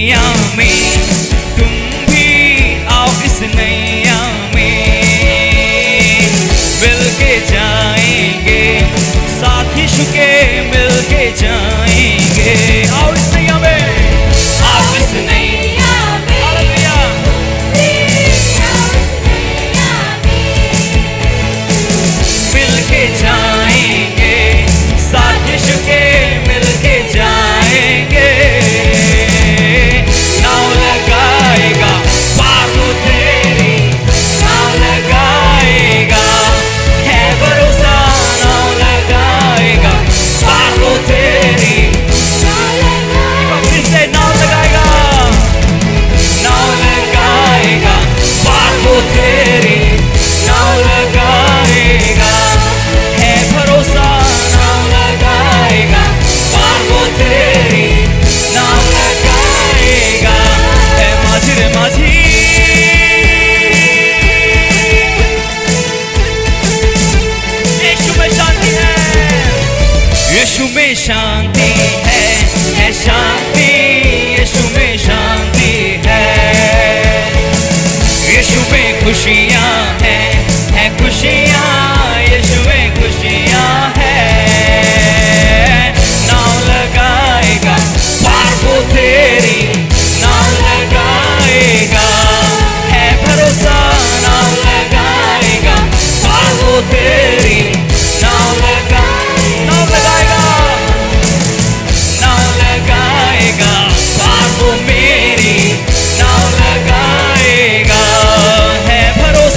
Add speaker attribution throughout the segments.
Speaker 1: दुनिया में, तुम भी आओ इस नैया में, मिल के जाएंगे साथ ही शुके, मिल के जाएंगे। आओ इस नैया में, आओ इस नैया में, मिल के जाएंगे साथ ही शुके, मिल के जाएंगे। नाव लगाएगा पार वो तेरी, नाव लगाएगा, है भरोसा, नाव लगाएगा पार वो तेरी। फिर से नाव लगाएगा, नाव लगाएगा पार वो तेरी, नाव लगाएगा, है भरोसा, नाव लगाएगा पार वो तेरी, नाव लगाएगा, है माझी रे माझी। यीशु में शांति है, यीशु में शांति है शांति, यीशु में शांति है, यीशु में खुशियाँ है खुशियाँ, यीशु में खुशियाँ है। नाव लगाएगा पार वो तेरी, नाव लगाएगा, है भरोसा, नाव लगाएगा पार वो तेरी, नाव लगाएगा, नाव लगाएगा पार वो मेरी, नाव लगाएगा, है भरोसा,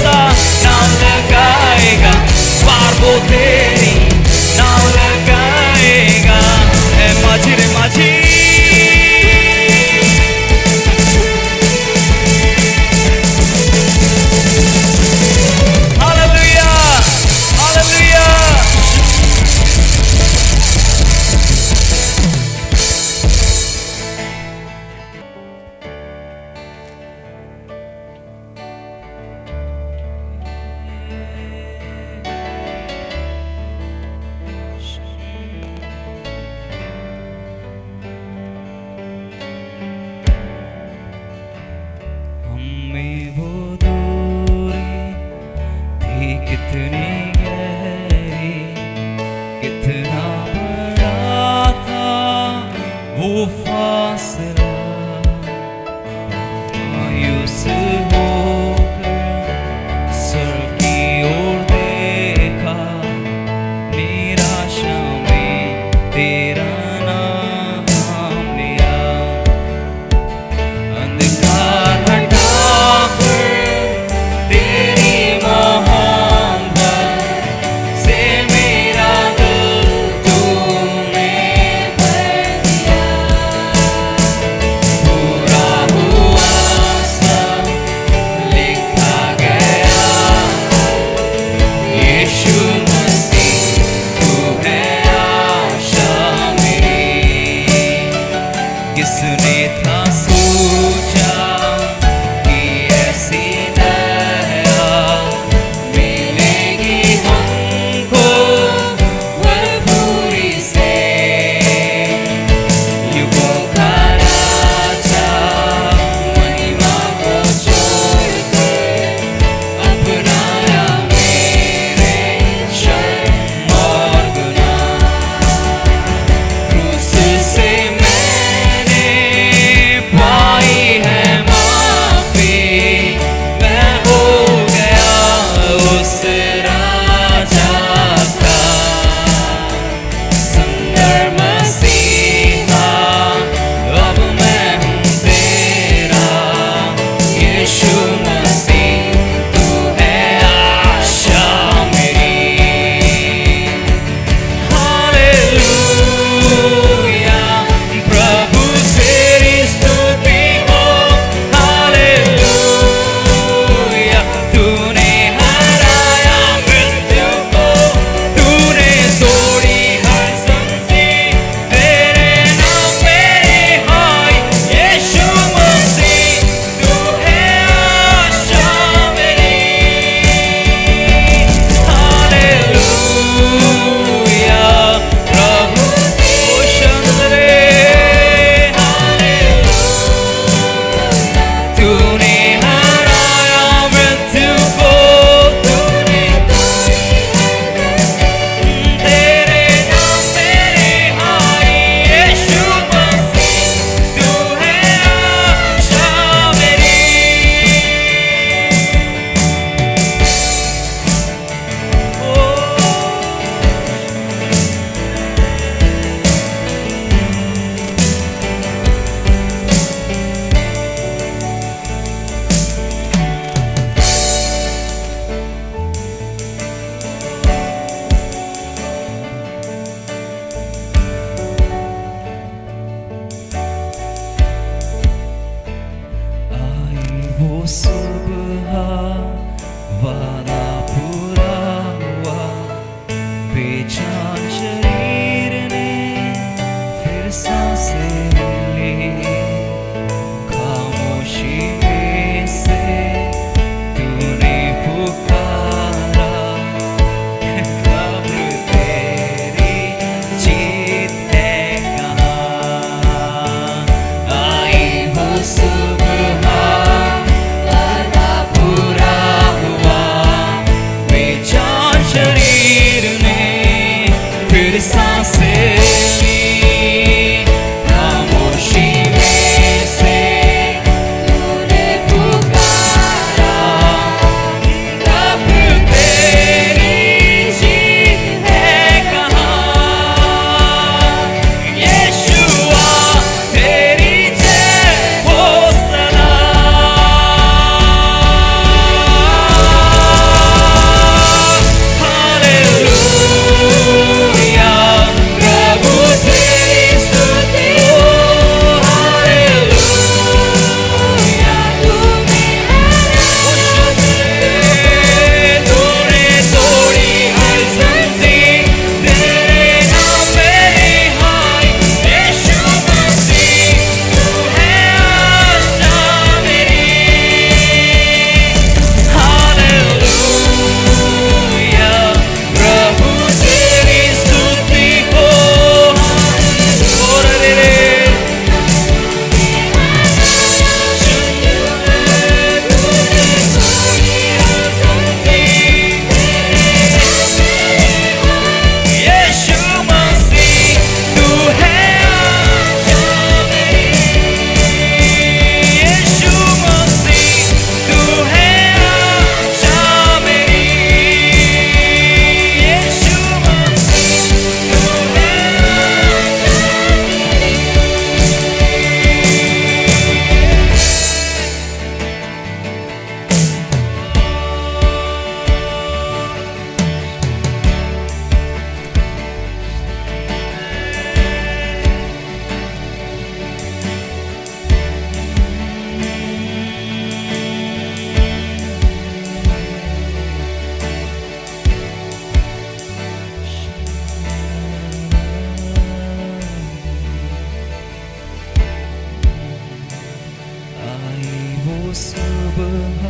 Speaker 1: सुबह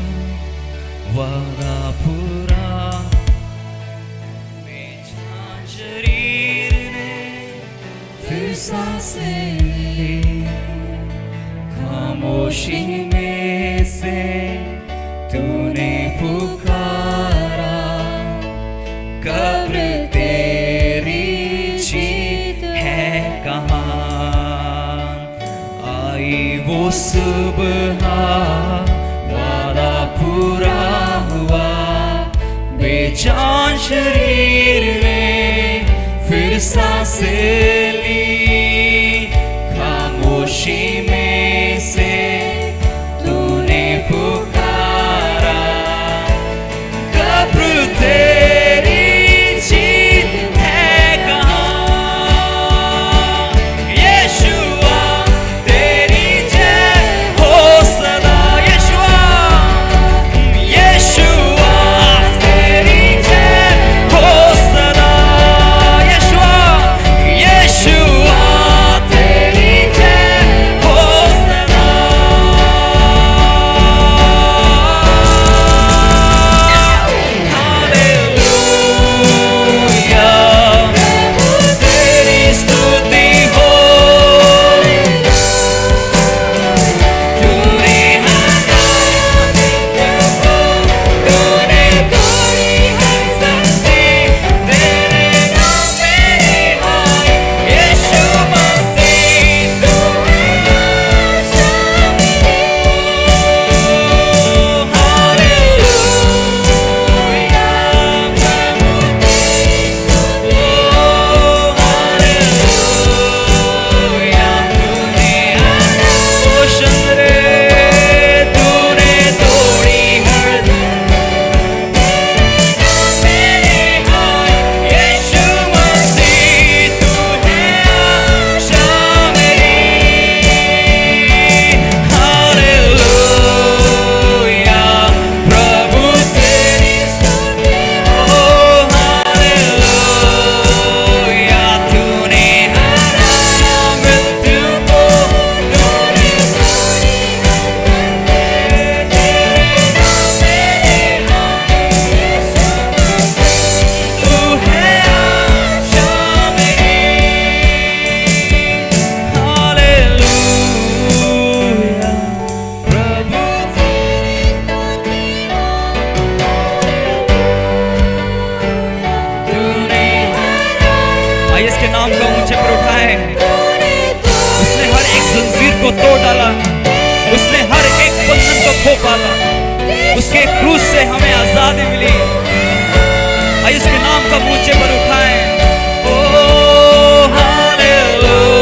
Speaker 1: वादा पूरा मेरा शरीर ने फिर सांसें ली, खामोशी में से तूने पुकारा, कब्र तेरी जीत है कहाँ। आई वो सुबह वादा पूरा हुआ, बेजान शरीर ने फिर सांसें ली, खामोशी में से तूने पुकारा, कब्र तेरी जीत है कहाँ। यीशुआ तेरी जय हो सदा, यीशुआ यीशुआ तेरी जय हो सदा, यीशुआ यीशुआ तेरी जय हो सदा। हालेलुया तेरी स्तुति हो, तूने तूने कोई है सच्ची, तेरे नाम मेरी हाय यीशु मसीह तू है आशा मेरी। हालेलुया प्रभु तेरी स्तुति हो, हालेलुया तूने पोषण रे, तूने तोड़ी हर मेरे हाय यीशु मसीह तू है आशा मेरी। हालेलुया प्रभु तेरी स्तुति हो, हालेलुया तूने हराया मृत्यु को, तूने तोड़ी तेरे नाम मेरे तू है आशा मेरी। हालेलुया प्रभु तेरी स्तुति हो, तूने आइए इसके नाम का ऊंचे पर उठाएं। उसने हर एक जंजीर को तोड़ डाला, उसने हर एक बंधन को खो पाला, उसके क्रूस से हमें आजादी मिली। आइए इसके नाम का ऊंचे पर उठाएं। ओ हालेलुया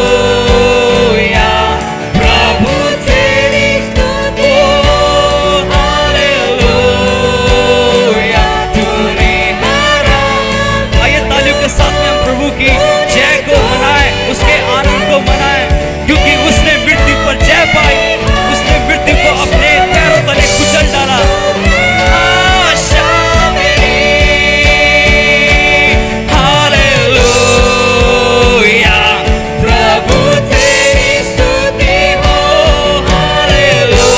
Speaker 1: प्रभु तेरी स्तुति हो, हालेलुया तूने हराया। आइए तालियों के साथ में हम प्रभु की जय को मनाएं, उसके आनंद को मनाएं, क्योंकि उसने मृत्यु पर जय पाई, उसने मृत्यु को अपने पैरों तले कुचल डाला। आशा मेरी, हालेलुया प्रभु तेरी स्तुति हो, हालेलुया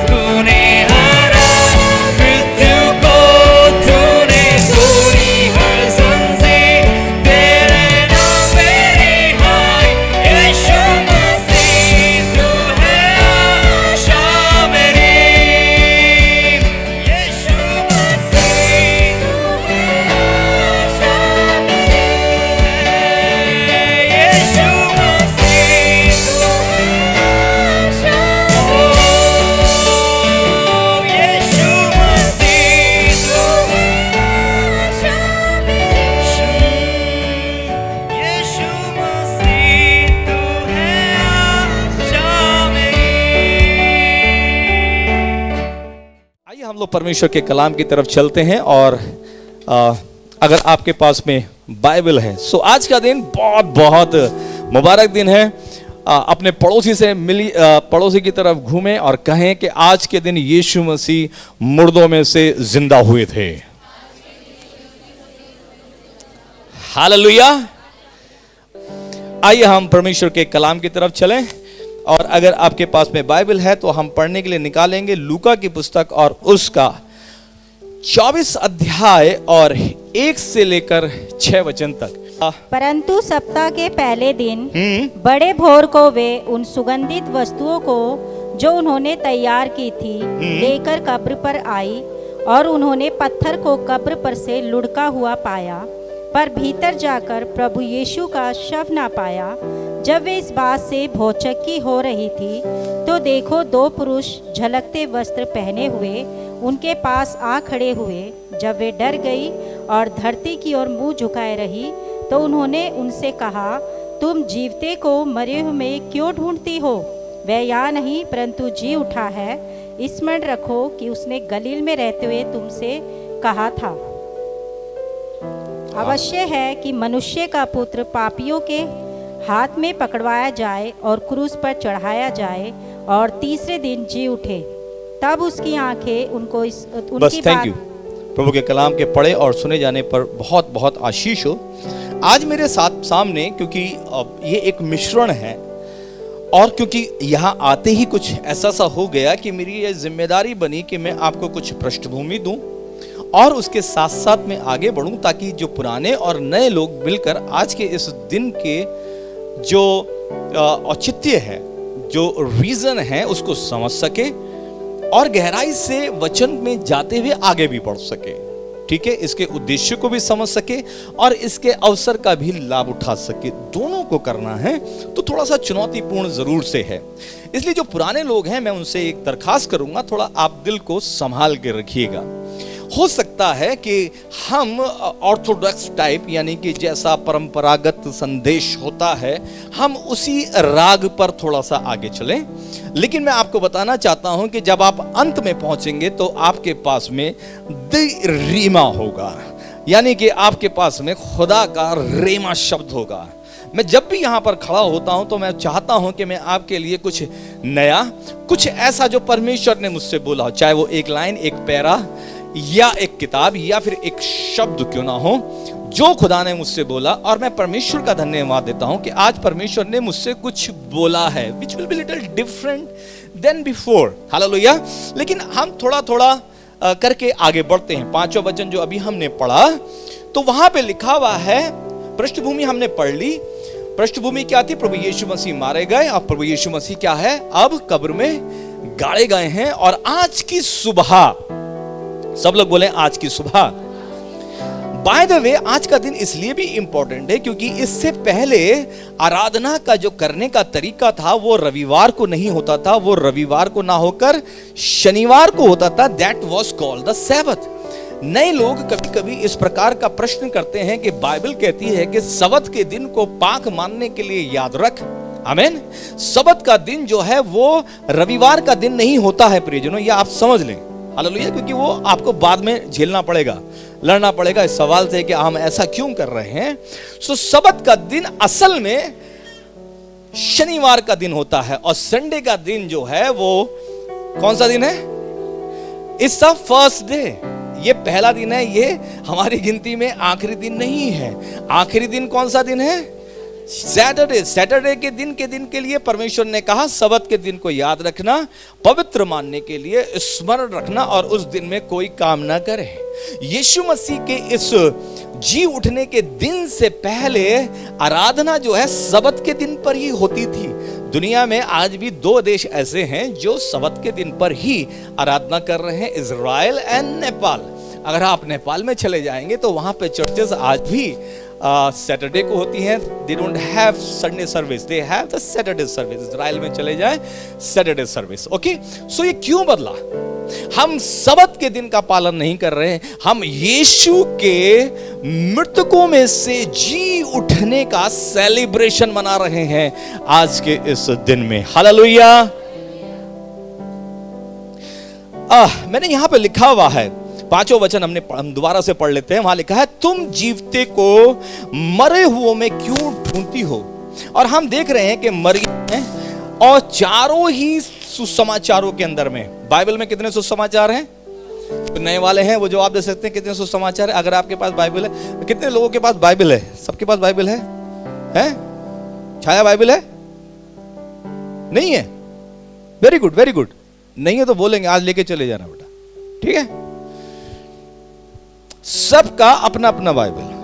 Speaker 1: तूने हराया मृत्यु को, तूने तोड़ी हर जंजीर, तेरे नाम मेरी हाय यीशु मसीह तू है आशा मेरी। यीशु मसीह तू है आशा मेरी, यीशु मसीह तू है आशा मेरी, यीशु मसीह तू है आशा मेरी, यीशु मसीह तू है आशा मेरी।
Speaker 2: आइए हम लोग परमेश्वर के कलाम की तरफ चलते हैं। और अगर आपके पास में बाइबल है, सो आज का दिन बहुत बहुत मुबारक दिन है। अपने पड़ोसी से मिली, पड़ोसी की तरफ घूमें और कहें कि आज के दिन यीशु मसीह मुर्दों में से जिंदा हुए थे। हालेलुया। आइए हम परमेश्वर के कलाम की तरफ चलें और अगर आपके पास में बाइबल है तो हम पढ़ने के लिए निकालेंगे लूका की पुस्तक और उसका 24 अध्याय और 1 से लेकर 6 वचन तक।
Speaker 3: परंतु सप्ताह के पहले दिन बड़े भोर को वे उन सुगंधित वस्तुओं को जो उन्होंने तैयार की थी लेकर कब्र पर आई, और उन्होंने पत्थर को कब्र पर से लुढ़का हुआ पाया, पर भीतर जाकर प्रभु यीशु का शव न पाया। जब वे इस बात से भौचक्की हो रही थी तो देखो 2 पुरुष झलकते वस्त्र पहने हुए उनके पास आ खड़े हुए। जब वे डर गई और धरती की ओर मुंह झुकाए रही तो उन्होंने उनसे कहा, तुम जीवते को मरे हुए में क्यों ढूंढती हो? वह यहाँ नहीं परंतु जी उठा है। स्मरण रखो कि उसने गलील में रहते हुए तुमसे कहा था, अवश्य है कि मनुष्य का पुत्र पापियों के हाथ में पकड़वाया जाए और क्रूस पर चढ़ाया जाए और तीसरे दिन जी उठे। तब उसकी आंखें उनको
Speaker 2: बस थैंक यू। प्रभु के कलाम के पढ़े और सुने जाने पर बहुत बहुत आशीष हो। आज मेरे साथ सामने, क्योंकि ये एक मिश्रण है और क्योंकि यहाँ आते ही कुछ ऐसा सा हो गया कि मेरी ये जिम्मेदारी बनी कि मैं आपको कुछ पृष्ठभूमि दूं और उसके साथ साथ में आगे बढ़ूं, ताकि जो पुराने और नए लोग मिलकर आज के इस दिन के जो औचित्य है, जो रीजन है, उसको समझ सके और गहराई से वचन में जाते हुए आगे भी बढ़ सके। ठीक है, इसके उद्देश्य को भी समझ सके और इसके अवसर का भी लाभ उठा सके। दोनों को करना है तो थोड़ा सा चुनौतीपूर्ण जरूर से है। इसलिए जो पुराने लोग हैं मैं उनसे एक दरखास्त करूंगा, थोड़ा आप दिल को संभाल के रखिएगा। हो सकता है कि हम ऑर्थोडॉक्स टाइप, यानी कि जैसा परंपरागत संदेश होता है, हम उसी राग पर थोड़ा सा आगे चलें। लेकिन मैं आपको बताना चाहता हूं कि जब आप अंत में पहुंचेंगे तो आपके पास में द रीमा होगा, यानी कि आपके पास में खुदा का रेमा शब्द होगा। मैं जब भी यहां पर खड़ा होता हूं तो मैं चाहता हूं कि मैं आपके लिए कुछ नया, कुछ ऐसा जो परमेश्वर ने मुझसे बोला हो, चाहे वो एक लाइन, एक पैरा या एक किताब या फिर एक शब्द क्यों ना हो, जो खुदा ने मुझसे बोला। और मैं परमेश्वर का धन्यवाद देता हूं कि आज परमेश्वर ने मुझसे कुछ बोला है which will be little different than before, hallelujah. लेकिन हम थोड़ा थोड़ा करके आगे बढ़ते हैं। 5वां वचन जो अभी हमने पढ़ा तो वहां पे लिखा हुआ है, पृष्ठभूमि हमने पढ़ ली। पृष्ठभूमि क्या थी? प्रभु यीशु मसीह मारे गए और प्रभु यीशु मसीह क्या है? अब कब्र में गाड़े गए हैं। और आज की सुबह, सब लोग बोले आज की सुबह। बाय द वे, आज का दिन इसलिए भी इंपॉर्टेंट है क्योंकि इससे पहले आराधना का जो करने का तरीका था वो रविवार को नहीं होता था, वो रविवार को ना होकर शनिवार को होता था। That was called the Sabbath. नए लोग कभी कभी इस प्रकार का प्रश्न करते हैं कि बाइबल कहती है कि सबत के दिन को पाक मानने के लिए याद रख। आमीन। सबत का दिन जो है वो रविवार का दिन नहीं होता है प्रियजनों, ये आप समझ लें। हालेलुया। क्योंकि वो आपको बाद में झेलना पड़ेगा, लड़ना पड़ेगा इस सवाल से कि हम ऐसा क्यों कर रहे हैं। सो सबत का दिन असल में शनिवार का दिन होता है और संडे का दिन जो है वो कौन सा दिन है? It's the first day. ये पहला दिन है, ये हमारी गिनती में आखिरी दिन नहीं है। आखिरी दिन कौन सा दिन है? सैटरडे। सैटरडे के दिन के लिए परमेश्वर ने कहा सबत के दिन को याद रखना, पवित्र मानने के लिए स्मरण रखना और उस दिन में कोई काम ना करे। यीशु मसीह के इस जी उठने के दिन से पहले आराधना जो है सबत के दिन पर ही होती थी। दुनिया में आज भी 2 देश ऐसे हैं जो सबत के दिन पर ही आराधना कर रहे हैं, इजराइल एंड नेपाल। अगर आप नेपाल में चले जाएंगे तो वहां पे चर्चेस आज भी सैटरडे को होती हैं। They don't have Sunday service, they have the Saturday service. Israel में चले जाएं, सैटरडे सर्विस। ओके, सो ये क्यों बदला? हम सबत के दिन का पालन नहीं कर रहे हैं, हम यीशु के मृतकों में से जी उठने का सेलिब्रेशन मना रहे हैं आज के इस दिन में। हालेलुया। मैंने यहां पे लिखा हुआ है, 5वां वचन हम दोबारा से पढ़ लेते हैं। वहां लिखा है, तुम जीवते को मरे हुओं में क्यों ढूंढती हो? और हम देख रहे हैं कि मरियम है और चारों ही सुसमाचारों के अंदर में, बाइबल में कितने सुसमाचार हैं? तो नए वाले हैं वो जवाब दे सकते हैं कितने सुसमाचार है। अगर आपके पास बाइबल है, कितने लोगों के पास बाइबल है? सबके पास बाइबल है? छाया बाइबल है? नहीं है? Very good, very good. नहीं है तो बोलेंगे आज लेके चले जाना बेटा, ठीक है? सबका अपना अपना बाइबल,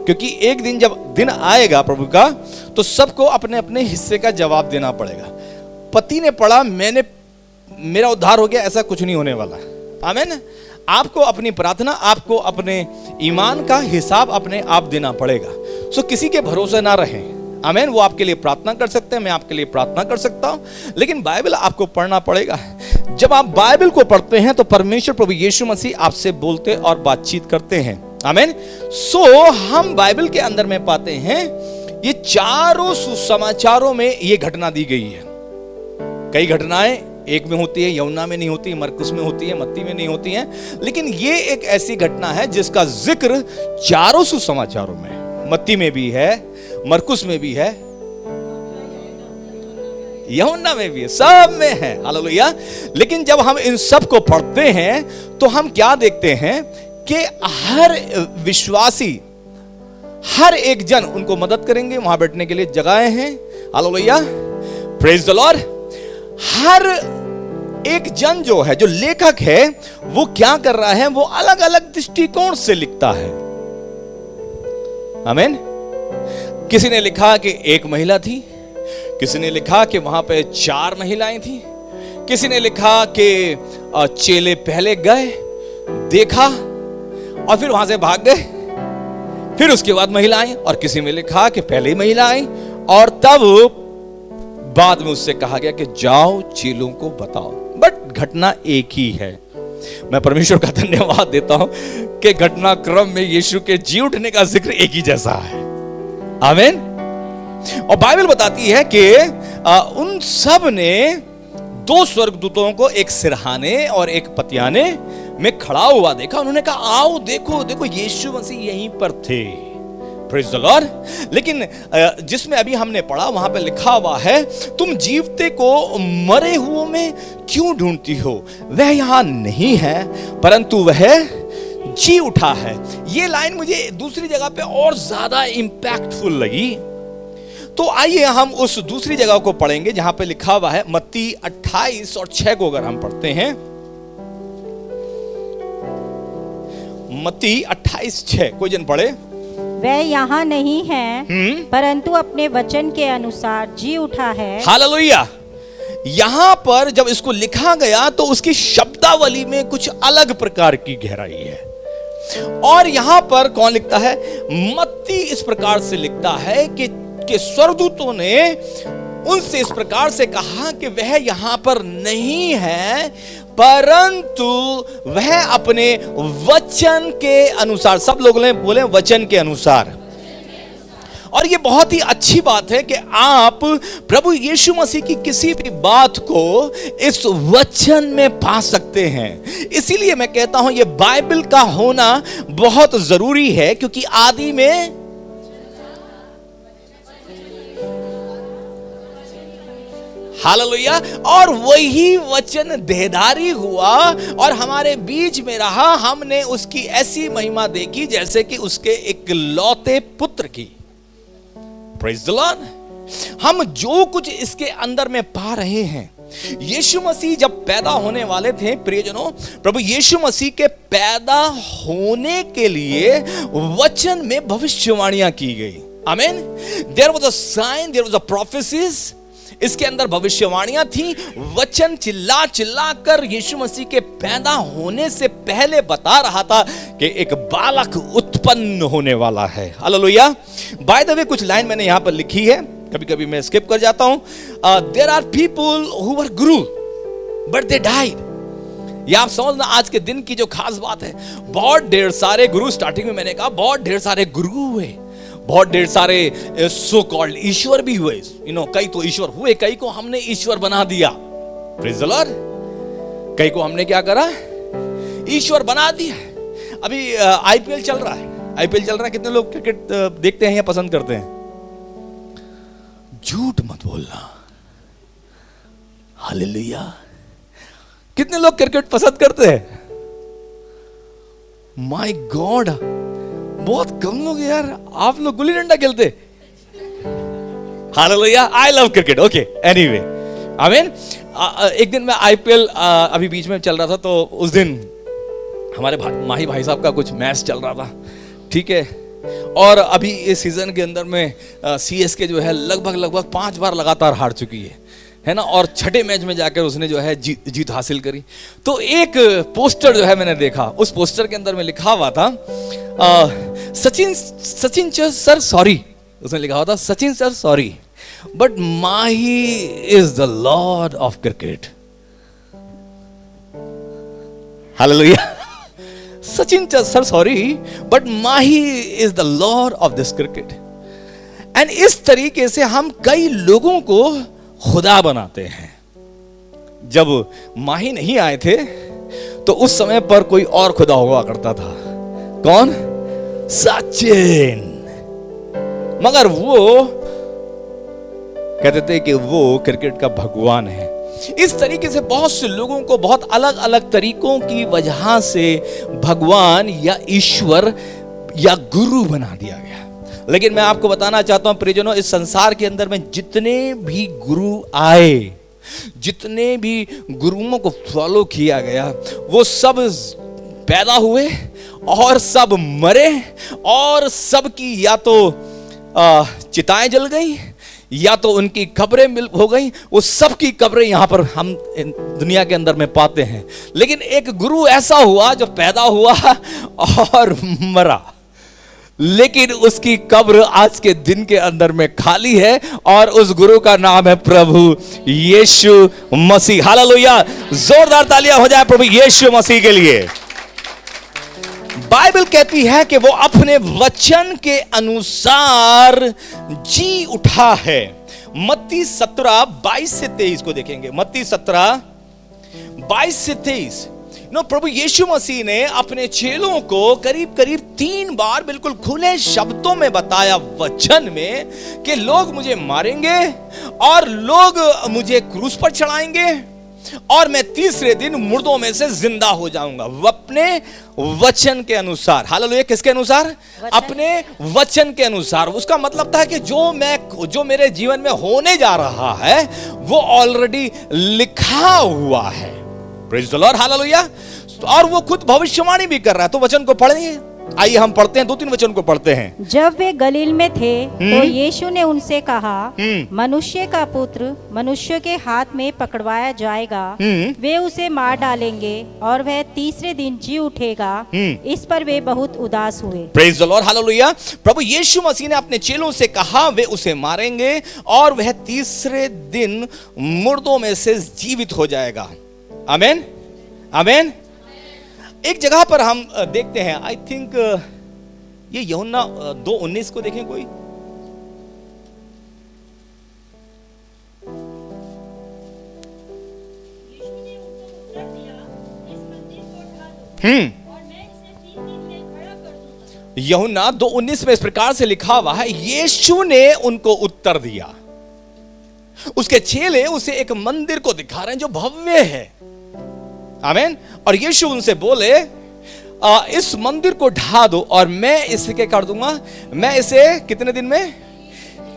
Speaker 2: क्योंकि एक दिन जब दिन आएगा प्रभु का, तो सबको अपने अपने हिस्से का जवाब देना पड़ेगा। पति ने पढ़ा, मेरा उद्धार हो गया, ऐसा कुछ नहीं होने वाला। आमीन। आपको अपनी प्रार्थना, आपको अपने ईमान का हिसाब अपने आप देना पड़ेगा। सो किसी के भरोसे ना रहें। आमीन। वो आपके लिए प्रार्थना कर सकते हैं, मैं आपके लिए प्रार्थना कर सकता हूं, लेकिन बाइबल आपको पढ़ना पड़ेगा। जब आप बाइबल को पढ़ते हैं तो परमेश्वर प्रभु यीशु मसीह आपसे बोलते और बातचीत करते हैं। आमीन। सो हम बाइबल के अंदर में पाते हैं, ये चारों सुसमाचारों में ये घटना दी गई है। कई घटनाएं एक में होती है, यूहन्ना में नहीं होती, मरकुस में होती है, मत्ती में नहीं होती हैं, लेकिन ये एक ऐसी घटना है जिसका जिक्र चारों सुसमाचारों में, मत्ती में भी है, मरकुस में भी है, यूहन्ना में भी है, सब में है। हालेलुया। लेकिन जब हम इन सब को पढ़ते हैं तो हम क्या देखते हैं कि हर विश्वासी, हर एक जन, उनको मदद करेंगे, वहां बैठने के लिए जगहें हैं। Hallelujah, praise the lord. हर एक जन जो है, जो लेखक है, वो क्या कर रहा है, वो अलग अलग दृष्टिकोण से लिखता है। आमीन। किसी ने लिखा कि एक महिला थी, किसी ने लिखा कि वहां पे 4 महिलाएं थी, किसी ने लिखा कि चेले पहले गए, देखा और फिर वहां से भाग गए, फिर उसके बाद महिलाएं, और किसी में लिखा कि पहले ही महिलाएं और तब बाद में उससे कहा गया कि जाओ चेलों को बताओ। बट घटना एक ही है। मैं परमेश्वर का धन्यवाद देता हूं कि घटनाक्रम में यीशु के जी उठने का जिक्र एक ही जैसा है। आमीन। और बाइबल बताती है कि उन सब ने 2 स्वर्गदूतों को एक सिरहाने और एक पतियाने में खड़ा हुआ देखा। उन्होंने कहा आओ देखो, देखो यीशु मसीह यहीं पर थे। Praise the Lord. लेकिन जिसमें अभी हमने पढ़ा वहां पे लिखा हुआ है, तुम जीवते को मरे हुओं में क्यों ढूंढती हो? वह यहां नहीं है परंतु वह जी उठा है। ये लाइन मुझे दूसरी जगह पे और ज्यादा इंपैक्टफुल लगी। तो आइए हम उस दूसरी जगह को पढ़ेंगे जहां पे लिखा हुआ है मत्ती 28 और 6 को अगर हम पढ़ते हैं, मत्ती 28:6, कोई जन पढ़े।
Speaker 3: वह यहाँ नहीं है परंतु अपने वचन के अनुसार जी उठा है।
Speaker 2: हालेलुया। यहां पर जब इसको लिखा गया तो उसकी शब्दावली में कुछ अलग प्रकार की गहराई है। और यहां पर कौन लिखता है? मत्ती इस प्रकार से लिखता है कि स्वर्गदूतों ने उनसे इस प्रकार से कहा कि वह यहां पर नहीं है परंतु वह अपने वचन के अनुसार, सब लोग बोले वचन के अनुसार। और ये बहुत ही अच्छी बात है कि आप प्रभु यीशु मसीह की किसी भी बात को इस वचन में पा सकते हैं। इसीलिए मैं कहता हूं ये बाइबल का होना बहुत जरूरी है, क्योंकि आदि में हालेलुया, और वही वचन देहधारी हुआ और हमारे बीच में रहा। हमने उसकी ऐसी महिमा देखी जैसे कि उसके इकलौते पुत्र की। Praise the Lord. हम जो कुछ इसके अंदर में पा रहे हैं, यीशु मसीह जब पैदा होने वाले थे, प्रियजनों, प्रभु यीशु मसीह के पैदा होने के लिए वचन में भविष्यवाणियां की गई। आमीन। There was a sign, there was a prophecies. इसके अंदर भविष्यवाणियां थी। वचन चिल्ला चिल्ला कर यीशु मसीह के पैदा होने से पहले बता रहा था कि एक बालक उत्पन्न होने वाला है। हालेलुया। बाय द वे कुछ लाइन मैंने यहां पर लिखी है, कभी कभी मैं स्किप कर जाता हूं। There are people who were guru but they died. ये आप समझना आज के दिन की जो खास बात है। बहुत ढेर सारे गुरु, स्टार्टिंग में मैंने कहा बहुत ढेर सारे गुरु हुए, बहुत ढेर सारे सो कॉल्ड ईश्वर भी हुए। कई तो ईश्वर हुए, कई को हमने ईश्वर बना दिया। Praise the Lord. कई को हमने क्या करा? ईश्वर बना दिया। अभी आईपीएल चल रहा है, आईपीएल चल रहा है। कितने लोग क्रिकेट देखते हैं या पसंद करते हैं? झूठ मत बोलना। हालेलुया। कितने लोग क्रिकेट पसंद करते हैं? माय गॉड, बहुत कम लोग यार। आप लोग गुल्ली डंडा खेलते? Hallelujah, I love cricket. Okay, anyway, आमीन। एक दिन मैं आईपीएल अभी बीच में चल रहा था, तो उस दिन हमारे माही भाई साहब का कुछ मैच चल रहा था, ठीक है। और अभी इस सीजन के अंदर में सीएसके जो है लगभग 5 बार लगातार हार चुकी है ना, और छठे मैच में जाकर उसने जो है जीत हासिल करी। तो एक पोस्टर जो है मैंने देखा, उस पोस्टर के अंदर में लिखा हुआ था सचिन सर सॉरी, उसने लिखा हुआ था Sachin sir sorry but Mahi is the Lord of cricket. Hallelujah. Sachin sir sorry but Mahi is the Lord of this cricket. And इस तरीके से हम कई लोगों को खुदा बनाते हैं। जब माही नहीं आए थे तो उस समय पर कोई और खुदा हुआ करता था। कौन? सचिन। मगर वो कहते थे कि वो क्रिकेट का भगवान है। इस तरीके से बहुत से लोगों को बहुत अलग अलग तरीकों की वजह से भगवान या ईश्वर या गुरु बना दिया गया। लेकिन मैं आपको बताना चाहता हूं प्रियजनों, इस संसार के अंदर में जितने भी गुरु आए, जितने भी गुरुओं को फॉलो किया गया, वो सब पैदा हुए और सब मरे और सबकी या तो चिताएं जल गई या तो उनकी कब्रें हो गई। वो सब की कब्रें यहां पर हम दुनिया के अंदर में पाते हैं। लेकिन एक गुरु ऐसा हुआ जो पैदा हुआ और मरा, लेकिन उसकी कब्र आज के दिन के अंदर में खाली है और उस गुरु का नाम है प्रभु यीशु मसीह। हालेलुया, जोरदार तालियां हो जाए प्रभु यीशु मसीह के लिए। बाइबल कहती है कि वो अपने वचन के अनुसार जी उठा है। मत्ती 17:22 से 23 को देखेंगे। मत्ती 17:22 से 23। प्रभु यीशु मसीह ने अपने चेलों को करीब 3 बार बिल्कुल खुले शब्दों में बताया वचन में कि लोग मुझे मारेंगे और लोग मुझे क्रूस पर चढ़ाएंगे और मैं तीसरे दिन मुर्दों में से जिंदा हो जाऊंगा, अपने वचन के अनुसार। हालेलुया, किसके अनुसार? अपने वचन के अनुसार। उसका मतलब था कि जो मेरे जीवन में होने जा रहा है वो ऑलरेडी लिखा हुआ है। Praise the lord, hallelujah. और वो खुद भविष्यवाणी भी कर रहा है। तो वचन को पढ़ेंगे, आइए हम पढ़ते हैं, 2-3 वचन को पढ़ते हैं।
Speaker 3: जब वे गलील में थे तो यीशु ने उनसे कहा, मनुष्य का पुत्र मनुष्य के हाथ में पकड़वाया जाएगा, वे उसे मार डालेंगे और वह तीसरे दिन जी उठेगा। इस पर वे बहुत उदास हुए।
Speaker 2: Praise the lord, hallelujah. प्रभु यीशु मसीह ने अपने चेलों से कहा वे उसे मारेंगे और वह तीसरे दिन मुर्दों में से जीवित हो जाएगा। आमीन, आमीन। एक जगह पर हम देखते हैं, आई थिंक ये यूहन्ना 2:19 को देखें कोई। यूहन्ना 2:19 में इस प्रकार से लिखा हुआ है, यीशु ने उनको उत्तर दिया। उसके चेले उसे एक मंदिर को दिखा रहे हैं जो भव्य है। आमीन। और यीशु उनसे बोले, इस मंदिर को ढा दो और मैं इसे क्या कर दूंगा, मैं इसे कितने दिन में?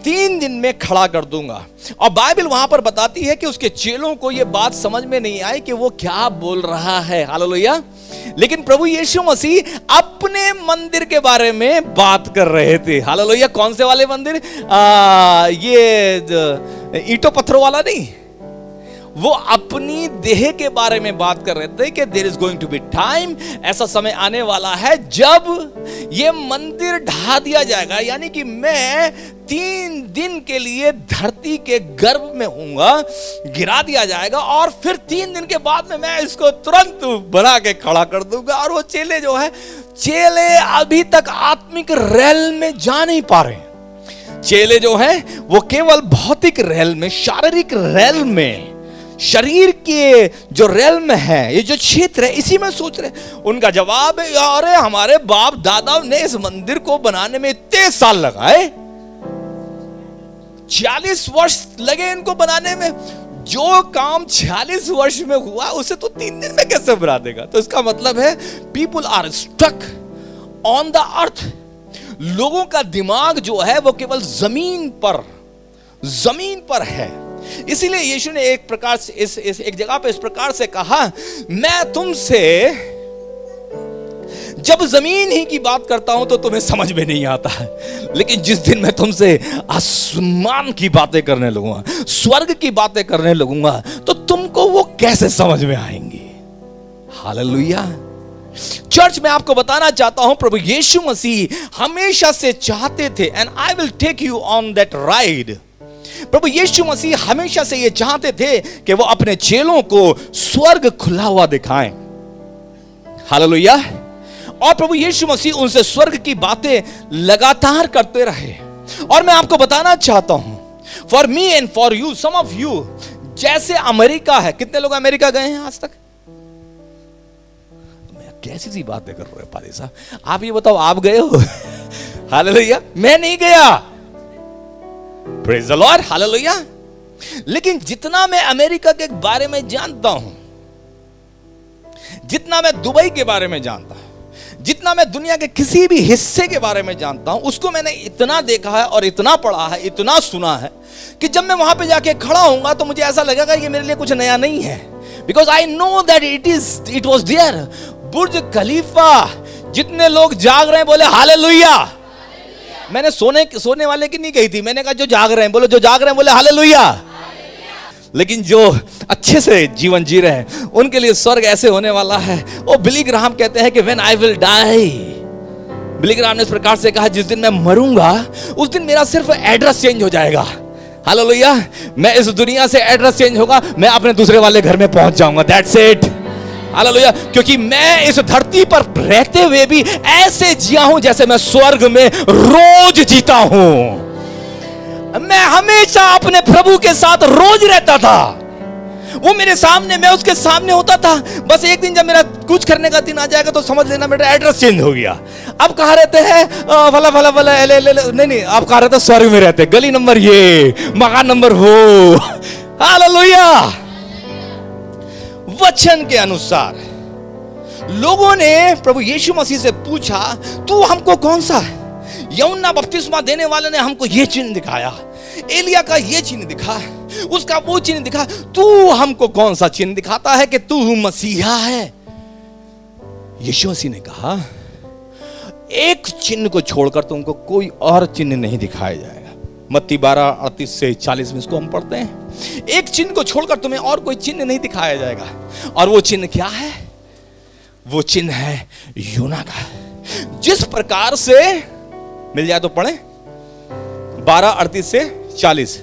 Speaker 2: 3 दिन में खड़ा कर दूंगा। और बाइबल वहां पर बताती है कि उसके चेलों को यह बात समझ में नहीं आई कि वो क्या बोल रहा है। हालेलुया। लेकिन प्रभु यीशु मसीह अपने मंदिर के बारे में बात कर रहे थे। हालेलुया। कौन से वाले मंदिर? ये ईंटों पत्थरों वाला नहीं, वो अपनी देह के बारे में बात कर रहे थे कि there is going to be time, ऐसा समय आने वाला है जब ये मंदिर ढा दिया जाएगा, यानी कि मैं 3 दिन के लिए धरती के गर्भ में होऊंगा, गिरा दिया जाएगा और फिर 3 दिन के बाद में मैं इसको तुरंत बना के खड़ा कर दूंगा। और वो चेले जो है, चेले अभी तक आत्मिक रेल में जा नहीं पा रहे। चेले जो हैं वो केवल भौतिक रेल में, शारीरिक रेल में, शरीर के जो रेल में है, ये जो क्षेत्र है, इसी में सोच रहे। उनका जवाब है, अरे हमारे बाप दादा ने इस मंदिर को बनाने में इतने साल लगाए, 40 वर्ष लगे इनको बनाने में। जो काम 40 वर्ष में हुआ उसे तो 3 दिन में कैसे बना देगा? तो इसका मतलब है people are stuck on the earth. लोगों का दिमाग जो है वो केवल जमीन पर जमीन पर है। इसीलिए यीशु ने एक प्रकार से इस एक जगह पे इस प्रकार से कहा, मैं तुमसे जब जमीन ही की बात करता हूं तो तुम्हें समझ में नहीं आता है, लेकिन जिस दिन मैं तुमसे आसमान की बातें करने लगूंगा, स्वर्ग की बातें करने लगूंगा, तो तुमको वो कैसे समझ में आएंगी। हालेलुया। चर्च में आपको बताना चाहता हूं, प्रभु यीशु मसीह हमेशा से चाहते थे, and I will take you on that ride. प्रभु यीशु मसीह हमेशा से ये चाहते थे कि वो अपने चेलों को स्वर्ग खुला हुआ दिखाएं। हालेलुया। और प्रभु यीशु मसीह उनसे स्वर्ग की बातें लगातार करते रहे। और मैं आपको बताना चाहता हूं, for me and for you, some of you, जैसे अमेरिका है, कितने लोग अमेरिका गए हैं आज तक? कैसी सी बातें कर रहे हो पादी साहब, आप ये बताओ, आप गए हो? हालेलुया। मैं नहीं गया, प्रेज द लॉर्ड, हालेलुया। लेकिन जितना मैं अमेरिका के बारे में जानता हूं, जितना मैं दुबई के बारे में जानता हूं, जितना मैं दुनिया के किसी भी हिस्से के बारे में जानता हूं, उसको मैंने इतना देखा है और इतना पढ़ा है, इतना सुना है कि जब मैं वहां पे जाके खड़ा होऊंगा तो मुझे ऐसा लगेगा ये मेरे लिए कुछ नया नहीं है, because I know that it was there. Burj Khalifa, जितने लोग जाग रहे हैं बोले हालेलुया। मैंने सोने वाले की नहीं कही थी, मैंने कहा जो जाग रहे हैं, बोलो जो जाग रहे हैं बोले हालेलुया। लेकिन जो अच्छे से जीवन जी रहे हैं उनके लिए स्वर्ग ऐसे होने वाला है। वो बिली ग्राहम कहते हैं कि when I will die, Billy Graham ने इस प्रकार से कहा, जिस दिन मैं मरूंगा उस दिन मेरा सिर्फ एड्रेस चेंज हो जाएगा। हालेलुया। मैं इस दुनिया से एड्रेस चेंज होगा, मैं अपने दूसरे वाले घर में पहुंच जाऊंगा, दैट्स इट। हालेलुया। क्योंकि मैं इस धरती पर रहते हुए भी ऐसे जिया हूं जैसे मैं स्वर्ग में रोज जीता हूं। मैं हमेशा अपने प्रभु के साथ रोज रहता था, वो मेरे सामने, मैं उसके सामने होता था। बस एक दिन जब मेरा कुछ करने का दिन आ जाएगा तो समझ लेना मेरा एड्रेस चेंज हो गया। अब कहां रहते हैं? भला भला भला नहीं, आप कहां रहते? स्वर्ग में रहते, गली नंबर ये, मकान नंबर वो। हालेलुया। वचन के अनुसार लोगों ने प्रभु यीशु मसीह से पूछा, तू हमको कौन सा है? यूहन्ना बपतिस्मा देने वाले ने हमको ये चिन्ह दिखाया, एलिया का ये चिन्ह दिखा, उसका वो चिन्ह दिखा, तू हमको कौन सा चिन्ह दिखाता है कि तू मसीहा है? यीशु मसीह ने कहा, एक चिन्ह को छोड़कर तुमको कोई और चिन्ह नहीं दिखाया जाएगा। मत्ती 12:38 से 40 में इसको हम पढ़ते हैं। एक चिन्ह को छोड़कर तुम्हें और कोई चिन्ह नहीं दिखाया जाएगा। और वो चिन्ह क्या है? वो चिन्ह है योना का। जिस प्रकार से मिल जाए तो पढ़े, 12:38 से 40।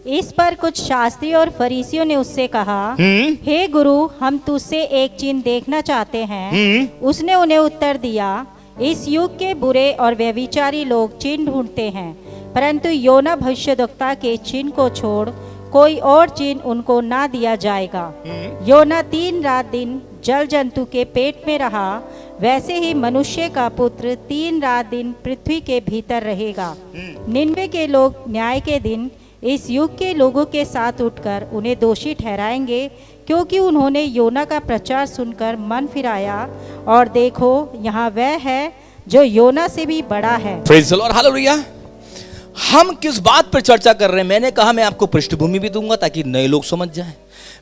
Speaker 3: इस पर कुछ शास्त्री और फरीसियों ने उससे कहा, हे गुरु, हम तुझसे एक चिन्ह देखना चाहते हैं। उसने उन्हें उत्तर दिया, इस युग के बुरे और व्यभिचारी लोग चिन्ह ढूंढते हैं, परंतु योना भविष्यद्वक्ता के चिन्ह को छोड़ कोई और चिन्ह उनको ना दिया जाएगा। योना 3 रात दिन जल जंतु के पेट में रहा, वैसे ही मनुष्य का पुत्र 3 रात दिन पृथ्वी के भीतर रहेगा। निन्वे के लोग न्याय के दिन इस युग के लोगों के साथ उठकर उन्हें दोषी ठहराएंगे, क्योंकि उन्होंने योना का प्रचार सुनकर मन फिराया, और देखो यहाँ वह है जो योना से भी बड़ा है।
Speaker 2: Praise the lord, hallelujah. हम किस बात पर चर्चा कर रहे हैं? मैंने कहा मैं आपको पृष्ठभूमि भी दूंगा ताकि नए लोग समझ जाएं।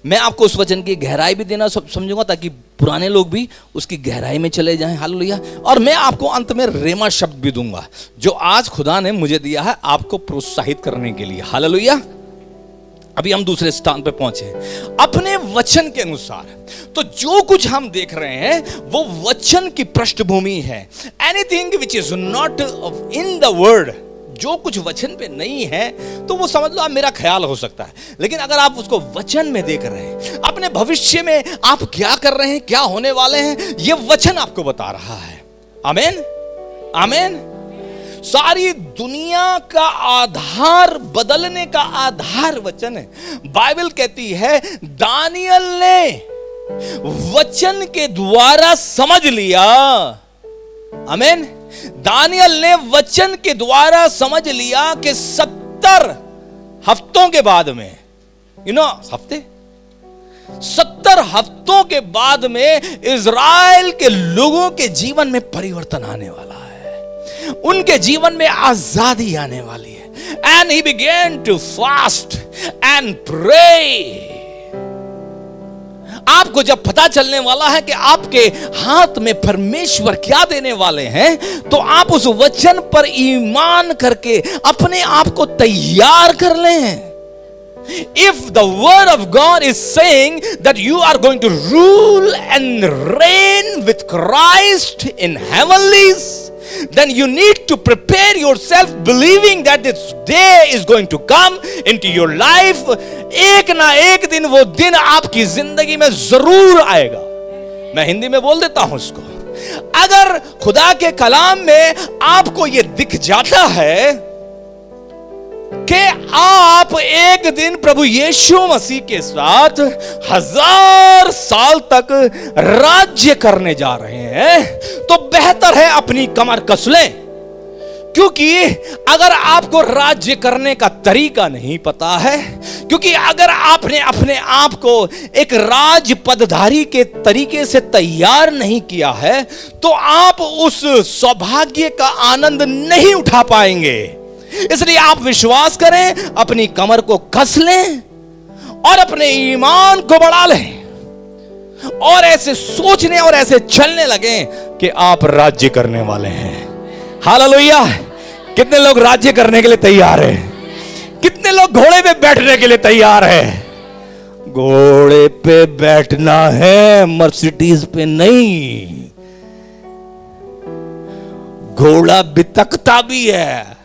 Speaker 2: मैं आपको उस वचन की गहराई भी देना समझूंगा ताकि पुराने लोग भी उसकी गहराई में चले जाएं। हालेलुया। और मैं आपको अंत में रेमा शब्द भी दूंगा जो आज खुदा ने मुझे दिया है आपको प्रोत्साहित करने के लिए। हालेलुया। अभी हम दूसरे स्थान पे पहुंचे अपने वचन के अनुसार। तो जो कुछ हम देख रहे हैं वो वचन की पृष्ठभूमि है। Anything which is not in the word, जो कुछ वचन पे नहीं है तो वो समझ लो आप मेरा ख्याल हो सकता है, लेकिन अगर आप उसको वचन में देख रहे हैं, अपने भविष्य में आप क्या कर रहे हैं, क्या होने वाले हैं, ये वचन आपको बता रहा है। आमीन, आमीन। सारी दुनिया का आधार बदलने का आधार वचन है। बाइबल कहती है दानियल ने वचन के द्वारा समझ लिया। आमीन। दानियल ने वचन के द्वारा समझ लिया कि 70 हफ्तों के बाद में, हफ्ते 70 हफ्तों के बाद में इज़राइल के लोगों के जीवन में परिवर्तन आने वाला है। उनके जीवन में आजादी आने वाली है। and he began to fast and pray. आपको जब पता चलने वाला है कि आपके हाथ में परमेश्वर क्या देने वाले हैं, तो आप उस वचन पर ईमान करके अपने आप को तैयार कर लें. If the word of God is saying that you are going to rule and reign with Christ in heavenlies, then you need to prepare yourself believing that this day is going to come into your life. एक ना एक दिन वो दिन आपकी जिंदगी में जरूर आएगा. मैं हिंदी में बोल देता हूं इसको. अगर खुदा के कलाम में आपको ये दिख जाता है कि आप एक दिन प्रभु यीशु मसीह के साथ 1000 साल तक राज्य करने जा रहे हैं, तो बेहतर है अपनी कमर कस लें. क्योंकि अगर आपको राज्य करने का तरीका नहीं पता है, क्योंकि अगर आपने अपने आप को एक राज पदधारी के तरीके से तैयार नहीं किया है, तो आप उस सौभाग्य का आनंद नहीं उठा पाएंगे. इसलिए आप विश्वास करें, अपनी कमर को कस लें और अपने ईमान को बढ़ा लें और ऐसे सोचने और ऐसे चलने लगे कि आप राज्य करने वाले हैं. हालेलुया. कितने लोग राज्य करने के लिए तैयार हैं? कितने लोग घोड़े पे बैठने के लिए तैयार हैं? घोड़े पे बैठना है, मर्सिडीज पे नहीं. घोड़ा बितकता भी है,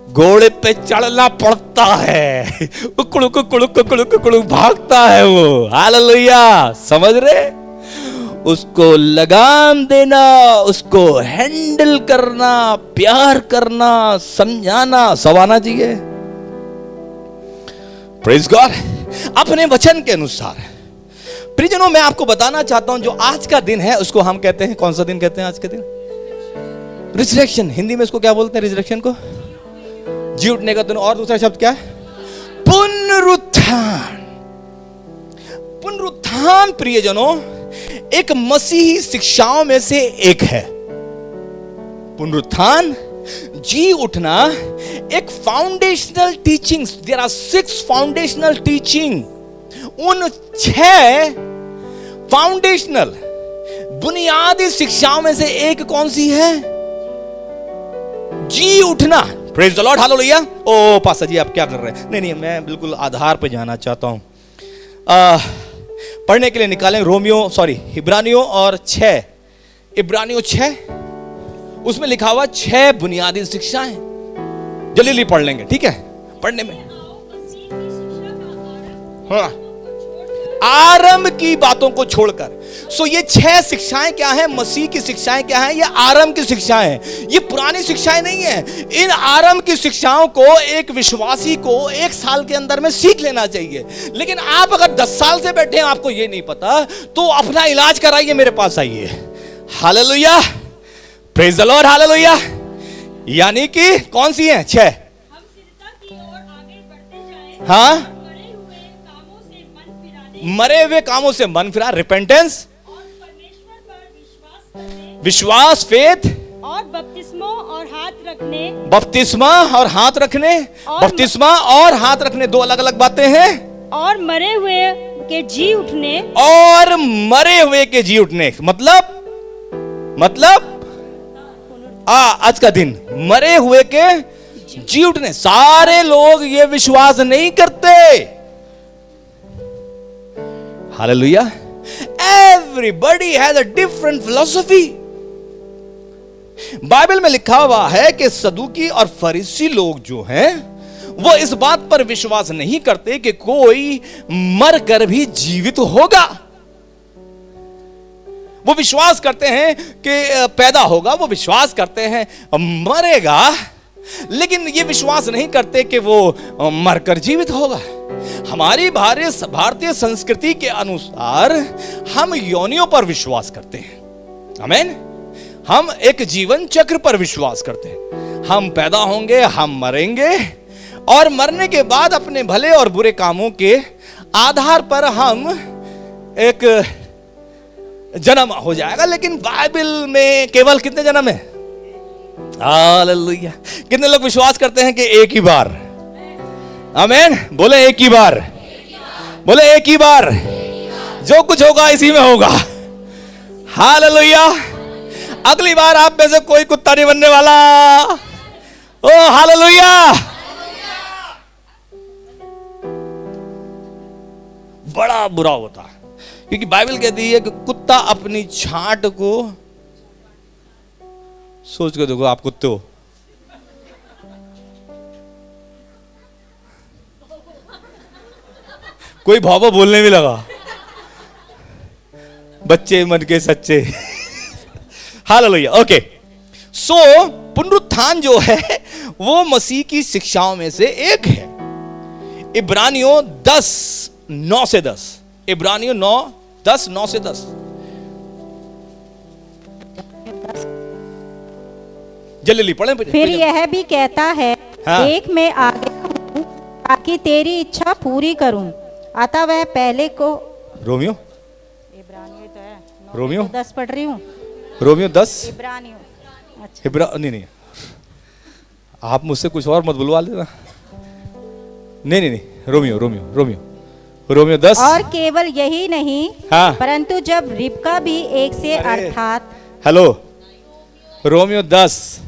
Speaker 2: घोड़े पे चढ़ना पड़ता है. कुकुड़ुक कुकुड़ुक कुकुड़ुक कुकुड़ुक भागता है वो. हालेलुया. समझ रहे? उसको लगाम देना, उसको हैंडल करना, प्यार करना, समझाना, सवाना चाहिए. Praise God. अपने वचन के अनुसार प्रियजनों, मैं आपको बताना चाहता हूं, जो आज का दिन है उसको हम कहते हैं, कौन सा दिन कहते हैं आज के दिन? रिजरेक्शन. हिंदी में इसको क्या बोलते हैं? रिजरेक्शन को जी उठने का दिन. और दूसरा शब्द क्या है? पुनरुत्थान. पुनरुत्थान प्रियजनों एक मसीही शिक्षाओं में से एक है. पुनरुत्थान, जी उठना, एक foundational teachings. There are 6 foundational teaching. उन 6 फाउंडेशनल बुनियादी शिक्षाओं में से एक कौन सी है? जी उठना. Praise the lord. हालेलुया. ओ पास्टर जी आप क्या कर रहे हैं? नहीं, मैं बिल्कुल आधार पे जाना चाहता हूं. पढ़ने के लिए निकालें इब्रानियों और 6. इब्रानियों 6, उसमें लिखा हुआ 6 बुनियादी शिक्षाएं. जल्दी पढ़ लेंगे, ठीक है? पढ़ने में हाँ, आरंभ की बातों को छोड़कर. सो ये 6 शिक्षाएं क्या हैं? मसीह की शिक्षाएं क्या हैं? ये आरंभ की शिक्षाएं हैं. ये पुरानी शिक्षाएं नहीं है. इन आरंभ की शिक्षाओं को एक विश्वासी को 1 साल के अंदर में सीख लेना चाहिए. लेकिन आप अगर 10 साल से बैठे हैं, आपको ये नहीं पता, तो अपना इलाज कराइए, मेरे पास आइए. Hallelujah. Praise the lord. Hallelujah. यानी कि कौन सी हैं? 6. हाँ, मरे हुए कामों से मन फिरा, रिपेंटेंस, विश्वास, फेथ,
Speaker 4: और बपतिस्मा और हाथ रखने.
Speaker 2: बपतिस्मा और हाथ रखने. बपतिस्मा और हाथ रखने 2 अलग अलग बातें हैं.
Speaker 4: और मरे हुए के जी उठने.
Speaker 2: और मरे हुए के जी उठने मतलब आज का दिन मरे हुए के जी उठने. सारे लोग ये विश्वास नहीं करते. Hallelujah. Everybody has a different philosophy. Bible में लिखा हुआ है कि सदूकी और फरीसी लोग जो हैं, वो इस बात पर विश्वास नहीं करते कि कोई मरकर भी जीवित होगा. वो विश्वास करते हैं कि पैदा होगा, वो विश्वास करते हैं मरेगा, लेकिन ये विश्वास नहीं करते कि वो मरकर जीवित होगा. हमारी भारतीय संस्कृति के अनुसार हम योनियों पर विश्वास करते हैं. आमीन. हम एक जीवन चक्र पर विश्वास करते हैं. हम पैदा होंगे, हम मरेंगे, और मरने के बाद अपने भले और बुरे कामों के आधार पर हम एक जन्म हो जाएगा. लेकिन बाइबल में केवल कितने जन्म है? हालेलुया। कितने लोग विश्वास करते हैं कि एक ही बार? आमीन। बोले एक ही बार, बोले एक ही बार। जो कुछ होगा इसी में होगा। हालेलुया। अगली बार आप में से कोई कुत्ता नहीं बनने वाला। ओ हालेलुया। बड़ा बुरा होता, क्योंकि बाइबल कहती है कि कुत्ता अपनी छांट को, सोच के देखो आप कुत्ते हो, कोई भाव बोलने भी लगा, बच्चे मन के सच्चे। हालेलुया। ओके, सो पुनरुत्थान जो है वो मसीह की शिक्षाओं में से एक है। इब्रानियों 10:9 से 10, इब्रानियों 9:10 से 10। जल्दी पढ़ें।
Speaker 3: फिर यह भी कहता है,
Speaker 2: हाँ।
Speaker 3: देख मैं आ गया हूं ताकि तेरी इच्छा पूरी करूं। अतः वह पहले को,
Speaker 2: रोमियो,
Speaker 3: इब्रानियों तो है,
Speaker 2: रोमियो
Speaker 3: 10 पढ़ रही हूँ।
Speaker 2: रोमियो 10
Speaker 3: इब्रानियों, अच्छा।
Speaker 2: नहीं, आप मुझसे कुछ और मत बुलवा लेना। नहीं, रोमियो 10।
Speaker 3: और केवल यही नहीं,
Speaker 2: हाँ।
Speaker 3: परंतु जब रिबका भी एक से अर्थात,
Speaker 2: हेलो, रोमियो 10,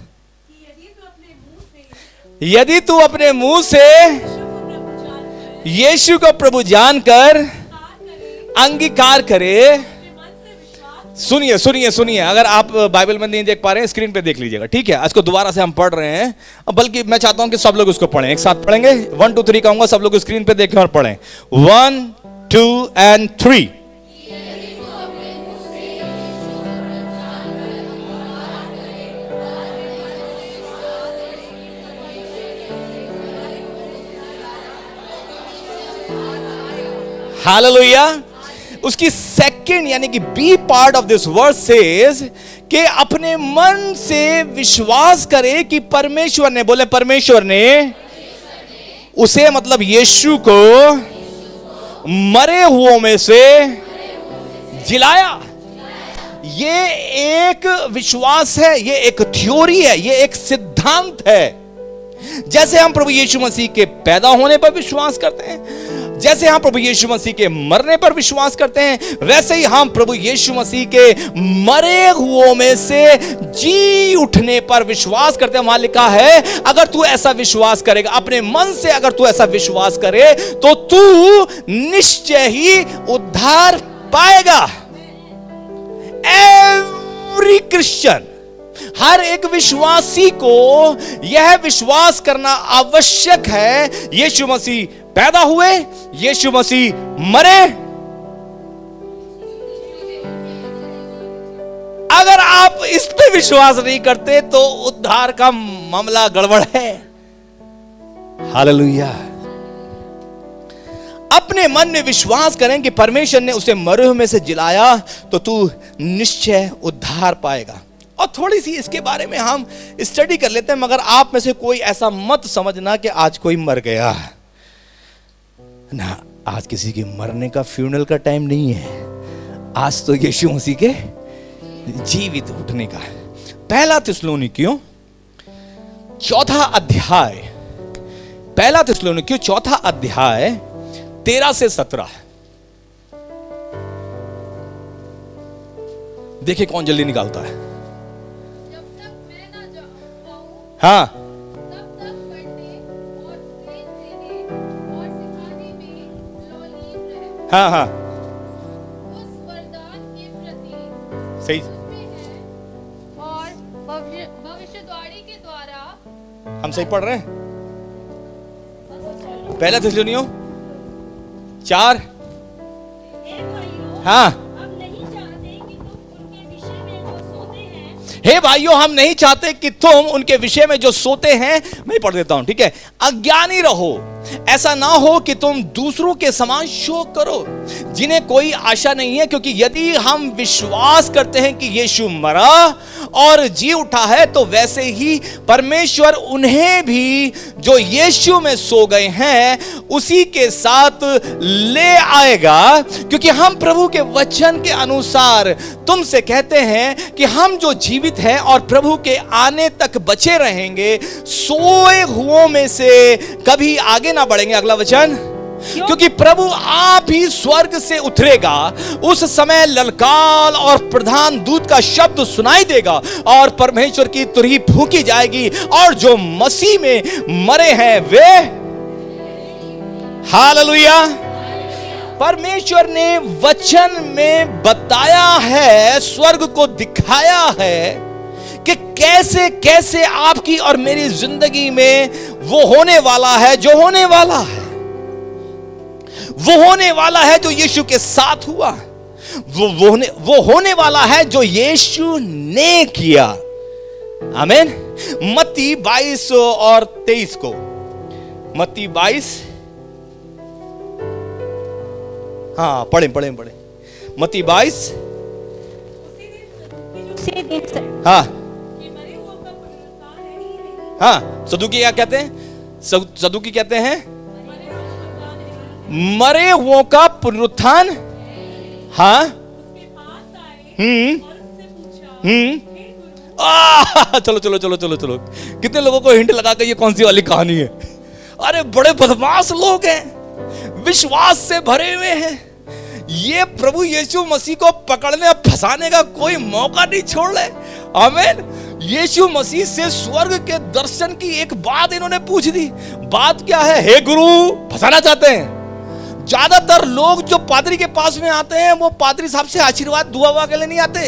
Speaker 2: यदि तू अपने मुंह से यीशु को प्रभु जानकर अंगीकार करे। सुनिए, अगर आप बाइबल में नहीं देख पा रहे हैं स्क्रीन पे देख लीजिएगा, ठीक है? इसको दोबारा से हम पढ़ रहे हैं, बल्कि मैं चाहता हूं कि सब लोग उसको पढ़ें, एक साथ पढ़ेंगे। 1 2 3 कहूंगा, सब लोग स्क्रीन पे देखें और पढ़ें। 1 2 and 3। हालेलुया। उसकी सेकंड यानी कि B part of this verse says कि अपने मन से विश्वास करे कि परमेश्वर ने, बोले परमेश्वर ने उसे, मतलब यीशु को मरे हुओं में से जिलाया। ये एक विश्वास है, ये एक थ्योरी है, ये एक सिद्धांत है। जैसे हम प्रभु यीशु मसीह के पैदा होने पर विश्वास करते हैं, जैसे हम प्रभु यीशु मसीह के मरने पर विश्वास करते हैं, वैसे ही हम प्रभु यीशु मसीह के मरे हुओं में से जी उठने पर विश्वास करते हैं। वहां लिखा है, अगर तू ऐसा विश्वास करेगा, अपने मन से अगर तू ऐसा विश्वास करे, तो तू निश्चय ही उद्धार पाएगा। एवरी क्रिश्चियन, हर एक विश्वासी को यह विश्वास करना आवश्यक है, यीशु मसीह पैदा हुए, यीशु मसीह मरे। अगर आप इस पे विश्वास नहीं करते तो उद्धार का मामला गड़बड़ है। हालेलुया। अपने मन में विश्वास करें कि परमेश्वर ने उसे मरे हुए में से जिलाया, तो तू निश्चय उद्धार पाएगा। और थोड़ी सी इसके बारे में हम स्टडी कर लेते हैं, मगर आप में से कोई ऐसा मत समझना कि आज कोई मर गया ना। आज किसी के मरने का फ्यूनरल का टाइम नहीं है, आज तो यीशु मसीह के जीवित उठने का। पहला थिस्सलुनीकियों 4 अध्याय, पहला थिस्सलुनीकियों 4 अध्याय 13 से 17। देखिए कौन जल्दी निकालता है। हाँ,
Speaker 5: तब तक पढ़ने और उपदेश देने और सिखाने में लौलीन रहे।
Speaker 2: हाँ,
Speaker 5: उस वरदान के प्रति
Speaker 2: सही।
Speaker 5: उसमें है और भविष्यवाणी के द्वारा
Speaker 2: हम सही पढ़ रहे हैं। पहला थिस्सलुनीकियों 4।
Speaker 4: हे भाइयों,
Speaker 2: हाँ,
Speaker 4: हम नहीं चाहते कि तुम उनके विषय में जो सोते हैं,
Speaker 2: हे भाइयों, हम नहीं चाहते कि तुम उनके विषय में जो सोते हैं, मैं पढ़ देता हूं, ठीक है? अज्ञानी रहो, ऐसा ना हो कि तुम दूसरों के समान शोक करो जिन्हें कोई आशा नहीं है, क्योंकि यदि हम विश्वास करते हैं कि यीशु मरा और जी उठा है, तो वैसे ही परमेश्वर उन्हें भी जो यीशु में सो गए हैं उसी के साथ ले आएगा। क्योंकि हम प्रभु के वचन के अनुसार तुमसे कहते हैं कि हम जो जीवित जीवित हैं और प्रभु के आने तक बचे रहेंगे, सोए हुओं में से कभी आगे ना बढ़ेंगे। अगला वचन, क्योंकि प्रभु आप ही स्वर्ग से उतरेगा, उस समय ललकार और प्रधान दूत का शब्द सुनाई देगा और परमेश्वर की तुरही फूंकी जाएगी और जो मसीह में मरे हैं वे, हालेलुया। परमेश्वर ने वचन में बताया है, स्वर्ग को दिखाया है कि कैसे कैसे आपकी और मेरी जिंदगी में वो होने वाला है जो होने वाला है। वो होने वाला है जो यीशु के साथ हुआ, वो होने वाला है जो यीशु ने किया। आमीन। मत्ती 22 और 23 को, मत्ती 22, हाँ पढ़े मत्ती 22,
Speaker 3: उसी दिन
Speaker 2: हाँ हाँ। सदूकी क्या कहते हैं? सदूकी कहते हैं मरे हुओं का पुनरुत्थान। हाँ, चलो चलो चलो चलो चलो। कितने लोगों को हिंट लगा के ये कौन सी वाली कहानी है? अरे बड़े बदमाश लोग हैं, विश्वास से भरे हुए हैं। ये प्रभु यीशु मसीह को पकड़ने और फंसाने का कोई मौका नहीं छोड़ रहे। आमीन। यीशु मसीह से स्वर्ग के दर्शन की एक बात इन्होंने पूछ दी। बात क्या है? हे गुरु, फंसाना चाहते हैं। ज्यादातर लोग जो पादरी के पास में आते हैं वो पादरी साहब से आशीर्वाद दुआ के लिए नहीं आते।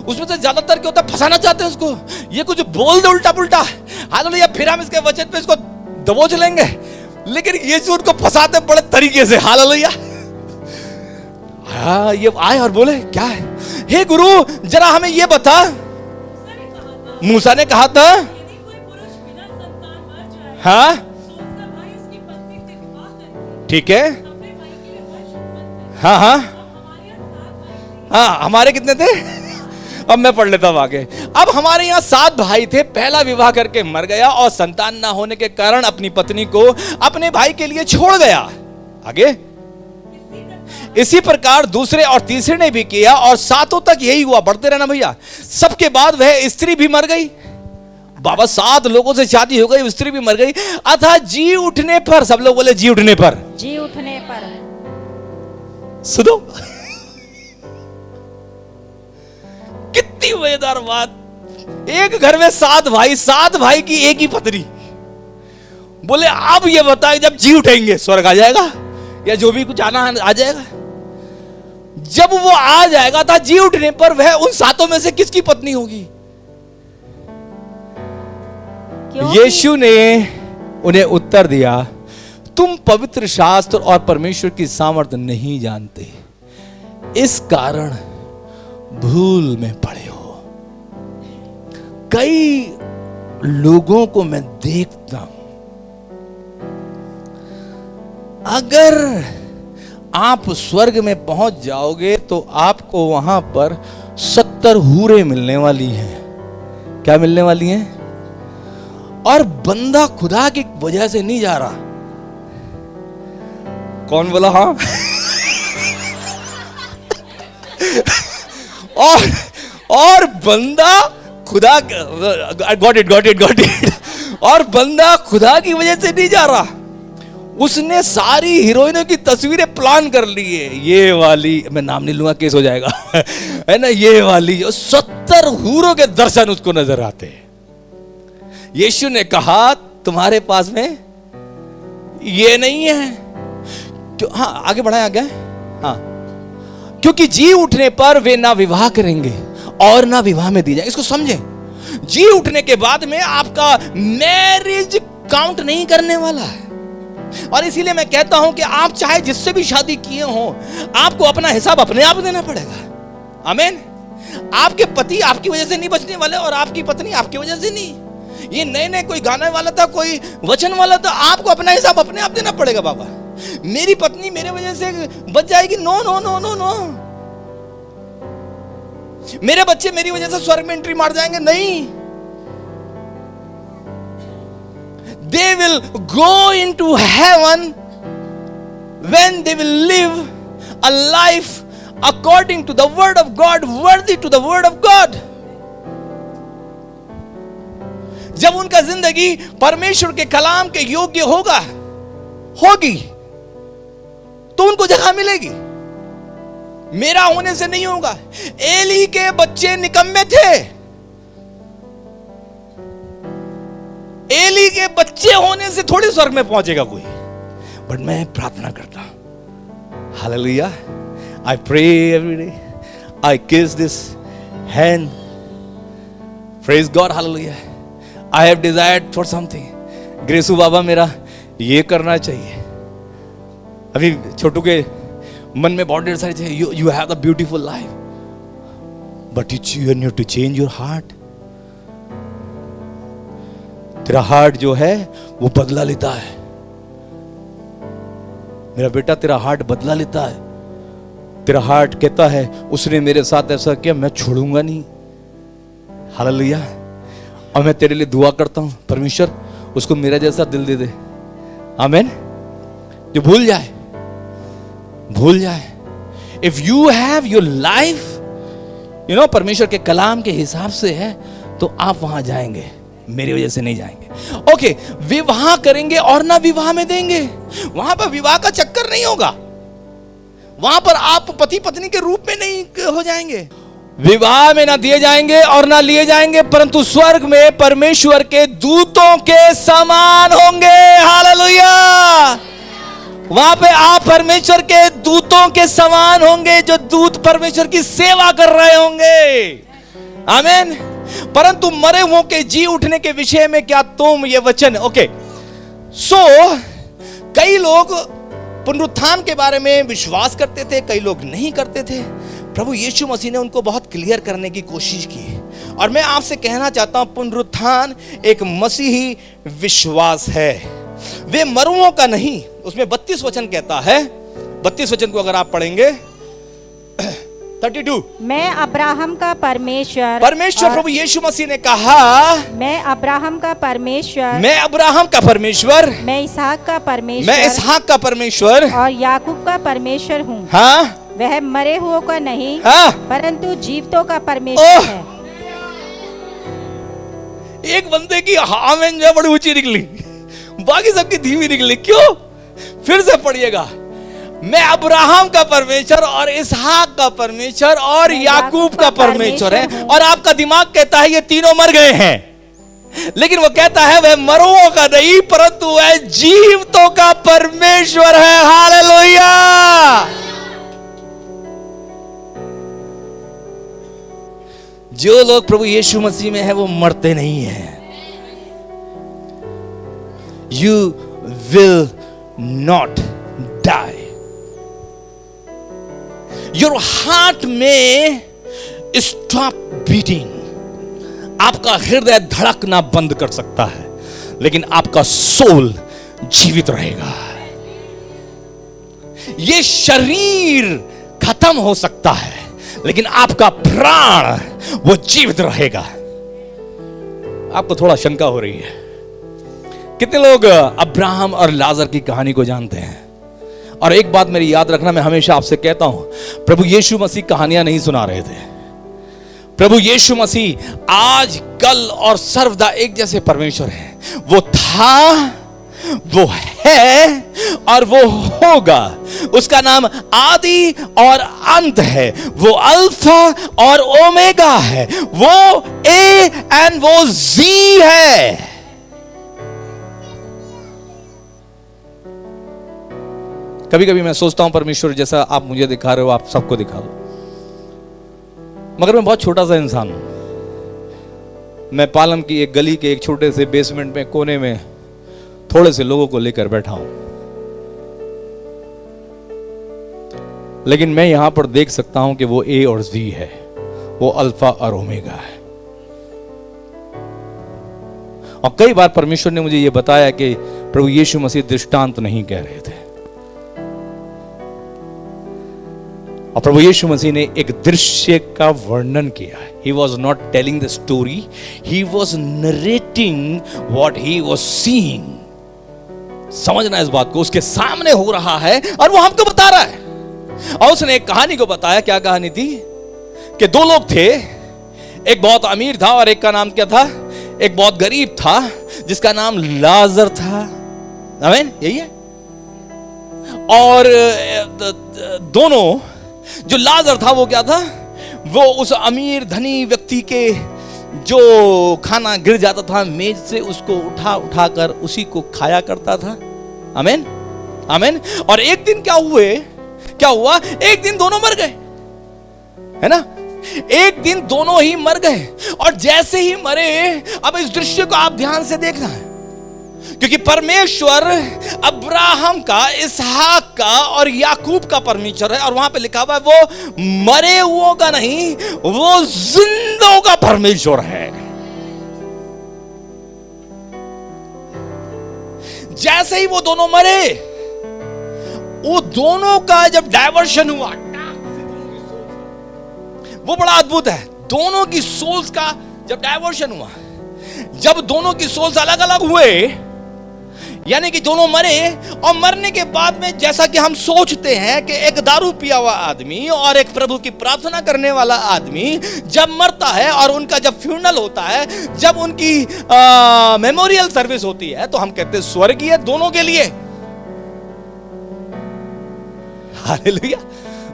Speaker 2: उसमें से ज्यादातर क्या होता है, फंसाना चाहते हैं उसको। ये कुछ बोल दे उल्टा पुल्टा, हालेलुया, फिर हम इसके वचन पे इसको दबोच लेंगे। लेकिन यीशु उनको फंसाते बड़े तरीके से। हालेलुया। हाँ, ये आए और बोले क्या है? हे गुरु, जरा हमें ये बता। मूसा ने कहा था, हाँ ठीक है, हाँ हाँ हाँ। हमारे कितने थे? अब मैं पढ़ लेता हूं आगे। अब हमारे यहाँ 7 भाई थे। पहला विवाह करके मर गया और संतान ना होने के कारण अपनी पत्नी को अपने भाई के लिए छोड़ गया। आगे, इसी प्रकार दूसरे और तीसरे ने भी किया और 7 तक यही हुआ। बढ़ते रहना भैया। सबके बाद वह स्त्री भी मर गई। बाबा 7 लोगों से शादी हो गई, स्त्री भी मर गई। अतः जी उठने पर, सब लोग बोले जी उठने पर,
Speaker 3: जी उठने पर।
Speaker 2: सुनो कितनी मजेदार बात। एक घर में 7 भाई, 7 भाई की एक ही पत्नी। बोले अब ये बताए, जब जी उठेंगे स्वर्ग आ जाएगा या जो भी कुछ आना आ जाएगा? जब वो आ जाएगा था जी उठने पर, वह उन 7 में से किसकी पत्नी होगी? यीशु ने उन्हें उत्तर दिया, तुम पवित्र शास्त्र और परमेश्वर की सामर्थ्य नहीं जानते, इस कारण भूल में पड़े हो। कई लोगों को मैं देखता हूं, अगर आप स्वर्ग में पहुंच जाओगे तो आपको वहां पर 70 हूरें मिलने वाली हैं। क्या मिलने वाली हैं? और बंदा खुदा की वजह से नहीं जा रहा। कौन बोला? हाँ। और बंदा खुदा, गॉट इट। और बंदा खुदा की वजह से नहीं जा रहा। उसने सारी हीरोइनों की तस्वीरें प्लान कर ली है। ये वाली, मैं नाम नहीं लूंगा, केस हो जाएगा, है ना। ये वाली 70 हूरों के दर्शन उसको नजर आते हैं। यीशु ने कहा तुम्हारे पास में ये नहीं है। क्यों? हाँ आगे बढ़ाया गया। हाँ, क्योंकि जी उठने पर वे ना विवाह करेंगे और ना विवाह में दी जाएंगे। इसको समझें, जी उठने के बाद में आपका मैरिज काउंट नहीं करने वाला है। और इसीलिए मैं कहता हूं कि आप चाहे जिससे भी शादी किए हो, आपको अपना हिसाब अपने आप देना पड़ेगा। आमीन। आपके पति आपकी वजह से नहीं बचने वाले और आपकी पत्नी आपकी वजह से नहीं। ये नए कोई गाने वाला था, कोई वचन वाला था, आपको अपना हिसाब अपने आप देना पड़ेगा। बाबा मेरी पत्नी मेरे वजह से बच जाएगी, no no no no no. मेरे बच्चे मेरी वजह से स्वर्ग में एंट्री मार जाएंगे, नहीं। They will go into heaven when they will live a life according to the word of God, worthy to the word of God. जब उनका जिंदगी परमेश्वर के कलाम के योग्य होगी तो उनको जगह मिलेगी। मेरा होने से नहीं होगा। एली के बच्चे निकम्मे थे, एली के बच्चे होने से थोड़ी स्वर्ग में पहुंचेगा कोई। बट मैं प्रार्थना करता हूं, hallelujah, I pray every day, I kiss this hand, praise God, hallelujah, I have desired for something. ग्रेसू बाबा मेरा ये करना चाहिए। अभी छोटू के मन में बहुत ढेर सारी चीजें, you have the beautiful life, but you need to change your heart. तेरा हार्ट जो है वो बदला लेता है। मेरा बेटा, तेरा हार्ट बदला लेता है। तेरा हार्ट कहता है उसने मेरे साथ ऐसा किया, मैं छोड़ूंगा नहीं। हालेलुया। और मैं तेरे लिए दुआ करता हूं, परमेश्वर उसको मेरा जैसा दिल दे दे। आमीन। जो भूल जाए। If you have your life परमेश्वर के कलाम के हिसाब से है तो आप वहां जाएंगे, मेरी वजह से नहीं जाएंगे। ओके, विवाह करेंगे और ना विवाह में देंगे। वहां पर विवाह का चक्कर नहीं होगा। वहां पर आप पति पत्नी के रूप में नहीं हो जाएंगे। विवाह में ना दिए जाएंगे और ना लिए जाएंगे, परंतु स्वर्ग में परमेश्वर के दूतों के समान होंगे। हालेलुया। वहां पे आप परमेश्वर के दूतों के समान होंगे, जो दूत परमेश्वर की सेवा कर रहे होंगे। आमीन। परंतु मरे हुओं के जी उठने के विषय में क्या तुम ये वचन, ओके, सो कई लोग पुनरुत्थान के बारे में विश्वास करते थे, कई लोग नहीं करते थे। प्रभु यीशु मसीह ने उनको बहुत क्लियर करने की कोशिश की, और मैं आपसे कहना चाहता हूं, पुनरुत्थान एक मसीही विश्वास है, वे मरुओं का नहीं। उसमें 32 वचन कहता है, 32 वचन को अगर आप पढ़ेंगे, 32,
Speaker 3: मैं अब्राहम का परमेश्वर
Speaker 2: प्रभु यीशु मसीह ने कहा,
Speaker 3: मैं अब्राहम का परमेश्वर,
Speaker 2: मैं
Speaker 3: इसहाक का परमेश्वर, और याकूब का परमेश्वर हूँ।
Speaker 2: हाँ,
Speaker 3: वह मरे हुओं का नहीं,
Speaker 2: हाँ,
Speaker 3: परंतु जीवितों का परमेश्वर है।
Speaker 2: एक बंदे की आमीन जो बड़ी ऊंची निकली, बाकी सबकी धीमी निकली। क्यों? फिर से पढ़िएगा, मैं अब्राहम का परमेश्वर और इसहाक का परमेश्वर और याकूब का परमेश्वर है। और आपका दिमाग कहता है ये तीनों मर गए हैं, लेकिन वो कहता है वह मरुओं का नहीं, परंतु वह जीवितों का परमेश्वर है। हालेलुया। जो लोग प्रभु यीशु मसीह में है वो मरते नहीं हैं। You will not die. Your heart may stop beating. आपका हृदय धड़कना बंद कर सकता है, लेकिन आपका सोल जीवित रहेगा। ये शरीर खत्म हो सकता है, लेकिन आपका प्राण वो जीवित रहेगा। आपको थोड़ा शंका हो रही है, कितने लोग अब्राहम और लाजर की कहानी को जानते हैं? और एक बात मेरी याद रखना, मैं हमेशा आपसे कहता हूं, प्रभु यीशु मसीह कहानियां नहीं सुना रहे थे। प्रभु यीशु मसीह आज, कल और सर्वदा एक जैसे परमेश्वर है। वो था, वो है और वो होगा। उसका नाम आदि और अंत है। वो अल्फा और ओमेगा है। वो ए एंड वो जी है। कभी कभी मैं सोचता हूं, परमेश्वर जैसा आप मुझे दिखा रहे हो आप सबको दिखा दो, मगर मैं बहुत छोटा सा इंसान हूं। मैं पालम की एक गली के एक छोटे से बेसमेंट में कोने में थोड़े से लोगों को लेकर बैठा हूं, लेकिन मैं यहां पर देख सकता हूं कि वो ए और जी है, वो अल्फा और ओमेगा है। और कई बार परमेश्वर ने मुझे यह बताया कि प्रभु यीशु मसीह दृष्टांत नहीं कह रहे थे, और प्रभु यीशु मसीह ने एक दृश्य का वर्णन किया। He was not telling the story, he was narrating what he was seeing. समझना इस बात को, उसके सामने हो रहा है और वो हमको बता रहा है। और उसने एक कहानी को बताया। क्या कहानी थी? कि दो लोग थे, एक बहुत अमीर था और एक का नाम क्या था? एक बहुत गरीब था जिसका नाम लाजर था। आमीन, यही है। और दोनों, जो लाजर था वो क्या था, वो उस अमीर धनी व्यक्ति के जो खाना गिर जाता था मेज से उसको उठा उठा कर उसी को खाया करता था। आमीन, आमीन। और एक दिन क्या हुआ, एक दिन दोनों मर गए, है ना। एक दिन दोनों ही मर गए। और जैसे ही मरे, अब इस दृश्य को आप ध्यान से देखना है, क्योंकि परमेश्वर अब्राहम का, इसहाक का और याकूब का परमेश्वर है। और वहां पे लिखा हुआ है वो मरे हुओं का नहीं, वो जिंदों का परमेश्वर है। जैसे ही वो दोनों मरे, वो दोनों का जब डायवर्शन हुआ, वो बड़ा अद्भुत है। दोनों की सोल्स का जब डायवर्शन हुआ, जब दोनों की सोल्स अलग अलग हुए, यानी कि दोनों मरे, और मरने के बाद में जैसा कि हम सोचते हैं कि एक दारू पिया हुआ आदमी और एक प्रभु की प्रार्थना करने वाला आदमी जब मरता है और उनका जब फ्यूनरल होता है, जब उनकी मेमोरियल सर्विस होती है, तो हम कहते हैं स्वर्गीय दोनों के लिए। हालेलुया।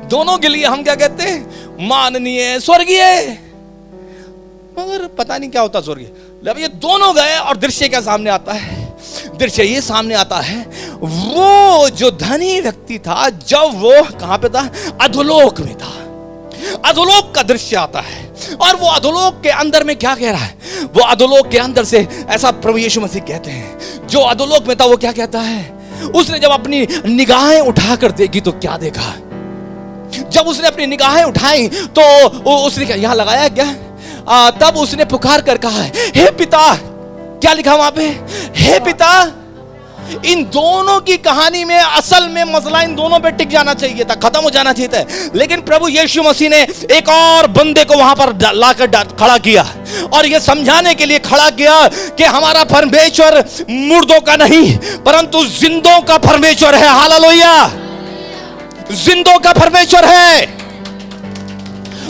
Speaker 2: दोनों के लिए हम क्या कहते हैं, माननीय स्वर्गीय। मगर पता नहीं क्या होता स्वर्गीय। जब ये दोनों गए और दृश्य क्या सामने आता है, दृश्य ये सामने आता है, वो जो धनी व्यक्ति था, जब वो कहां पे था, अधोलोक में था। अधोलोक का दृश्य आता है। और वो अधोलोक के अंदर में क्या कह रहा है, वो अधोलोक के अंदर से, ऐसा प्रभु यीशु मसीह कहते हैं, जो अधोलोक में था वो क्या कहता है, उसने जब अपनी निगाहें उठाकर देखी तो क्या देखा। जब उसने अपनी निगाहें उठाई तो उसने क्या यहां लगाया क्या, तब उसने पुकार कर कहा है, हे पिता, क्या लिखा वहां पे, हे पिता। इन दोनों की कहानी में असल में मसला इन दोनों पे टिक जाना चाहिए था, खत्म हो जाना चाहिए था। लेकिन प्रभु यीशु मसीह ने एक और बंदे को वहां पर लाकर खड़ा किया और यह समझाने के लिए खड़ा किया कि हमारा परमेश्वर मुर्दों का नहीं परंतु जिंदों का परमेश्वर है। हालेलुया, जिंदों का परमेश्वर है।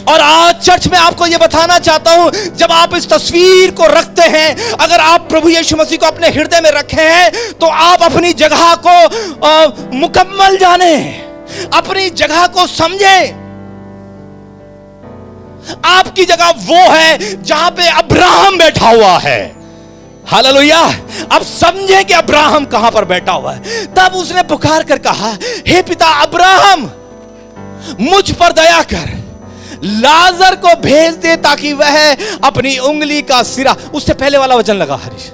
Speaker 2: और आज चर्च में आपको यह बताना चाहता हूं, जब आप इस तस्वीर को रखते हैं, अगर आप प्रभु यीशु मसीह को अपने हृदय में रखे हैं, तो आप अपनी जगह को मुकम्मल जाने, अपनी जगह को समझें। आपकी जगह वो है जहां पे अब्राहम बैठा हुआ है। हालेलुया। अब समझे कि अब्राहम कहां पर बैठा हुआ है। तब उसने पुकार कर कहा, हे पिता अब्राहम, मुझ पर दया कर, लाजर को भेज दे ताकि वह अपनी उंगली का सिरा, उससे पहले वाला वचन लगा हरीश,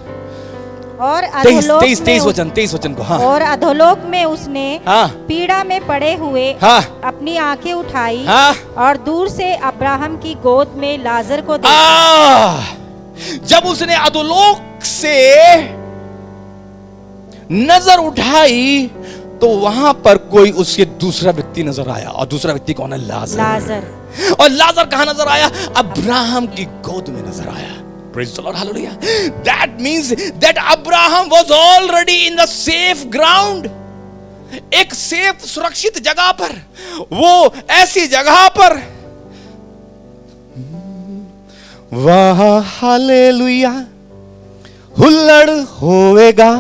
Speaker 3: और
Speaker 2: 23 वचन को। हाँ।
Speaker 3: और अधोलोक में उसने
Speaker 2: हाँ।
Speaker 3: पीड़ा में पड़े हुए
Speaker 2: हाँ।
Speaker 3: अपनी आंखें उठाई
Speaker 2: हाँ।
Speaker 3: और दूर से अब्राहम की गोद में लाजर को देखा।
Speaker 2: जब उसने अधोलोक से नजर उठाई तो वहां पर कोई उसके दूसरा व्यक्ति नजर आया, और दूसरा व्यक्ति कौन है, लाजर। और लाजर कहां नजर आया, अब्राहम की गोद में नजर आया। Praise the Lord, hallelujah. That means that Abraham was already in the safe ground. एक सेफ सुरक्षित जगह पर, वो ऐसी जगह पर, वहां हालेलुया हुल्लड़ होवेगा,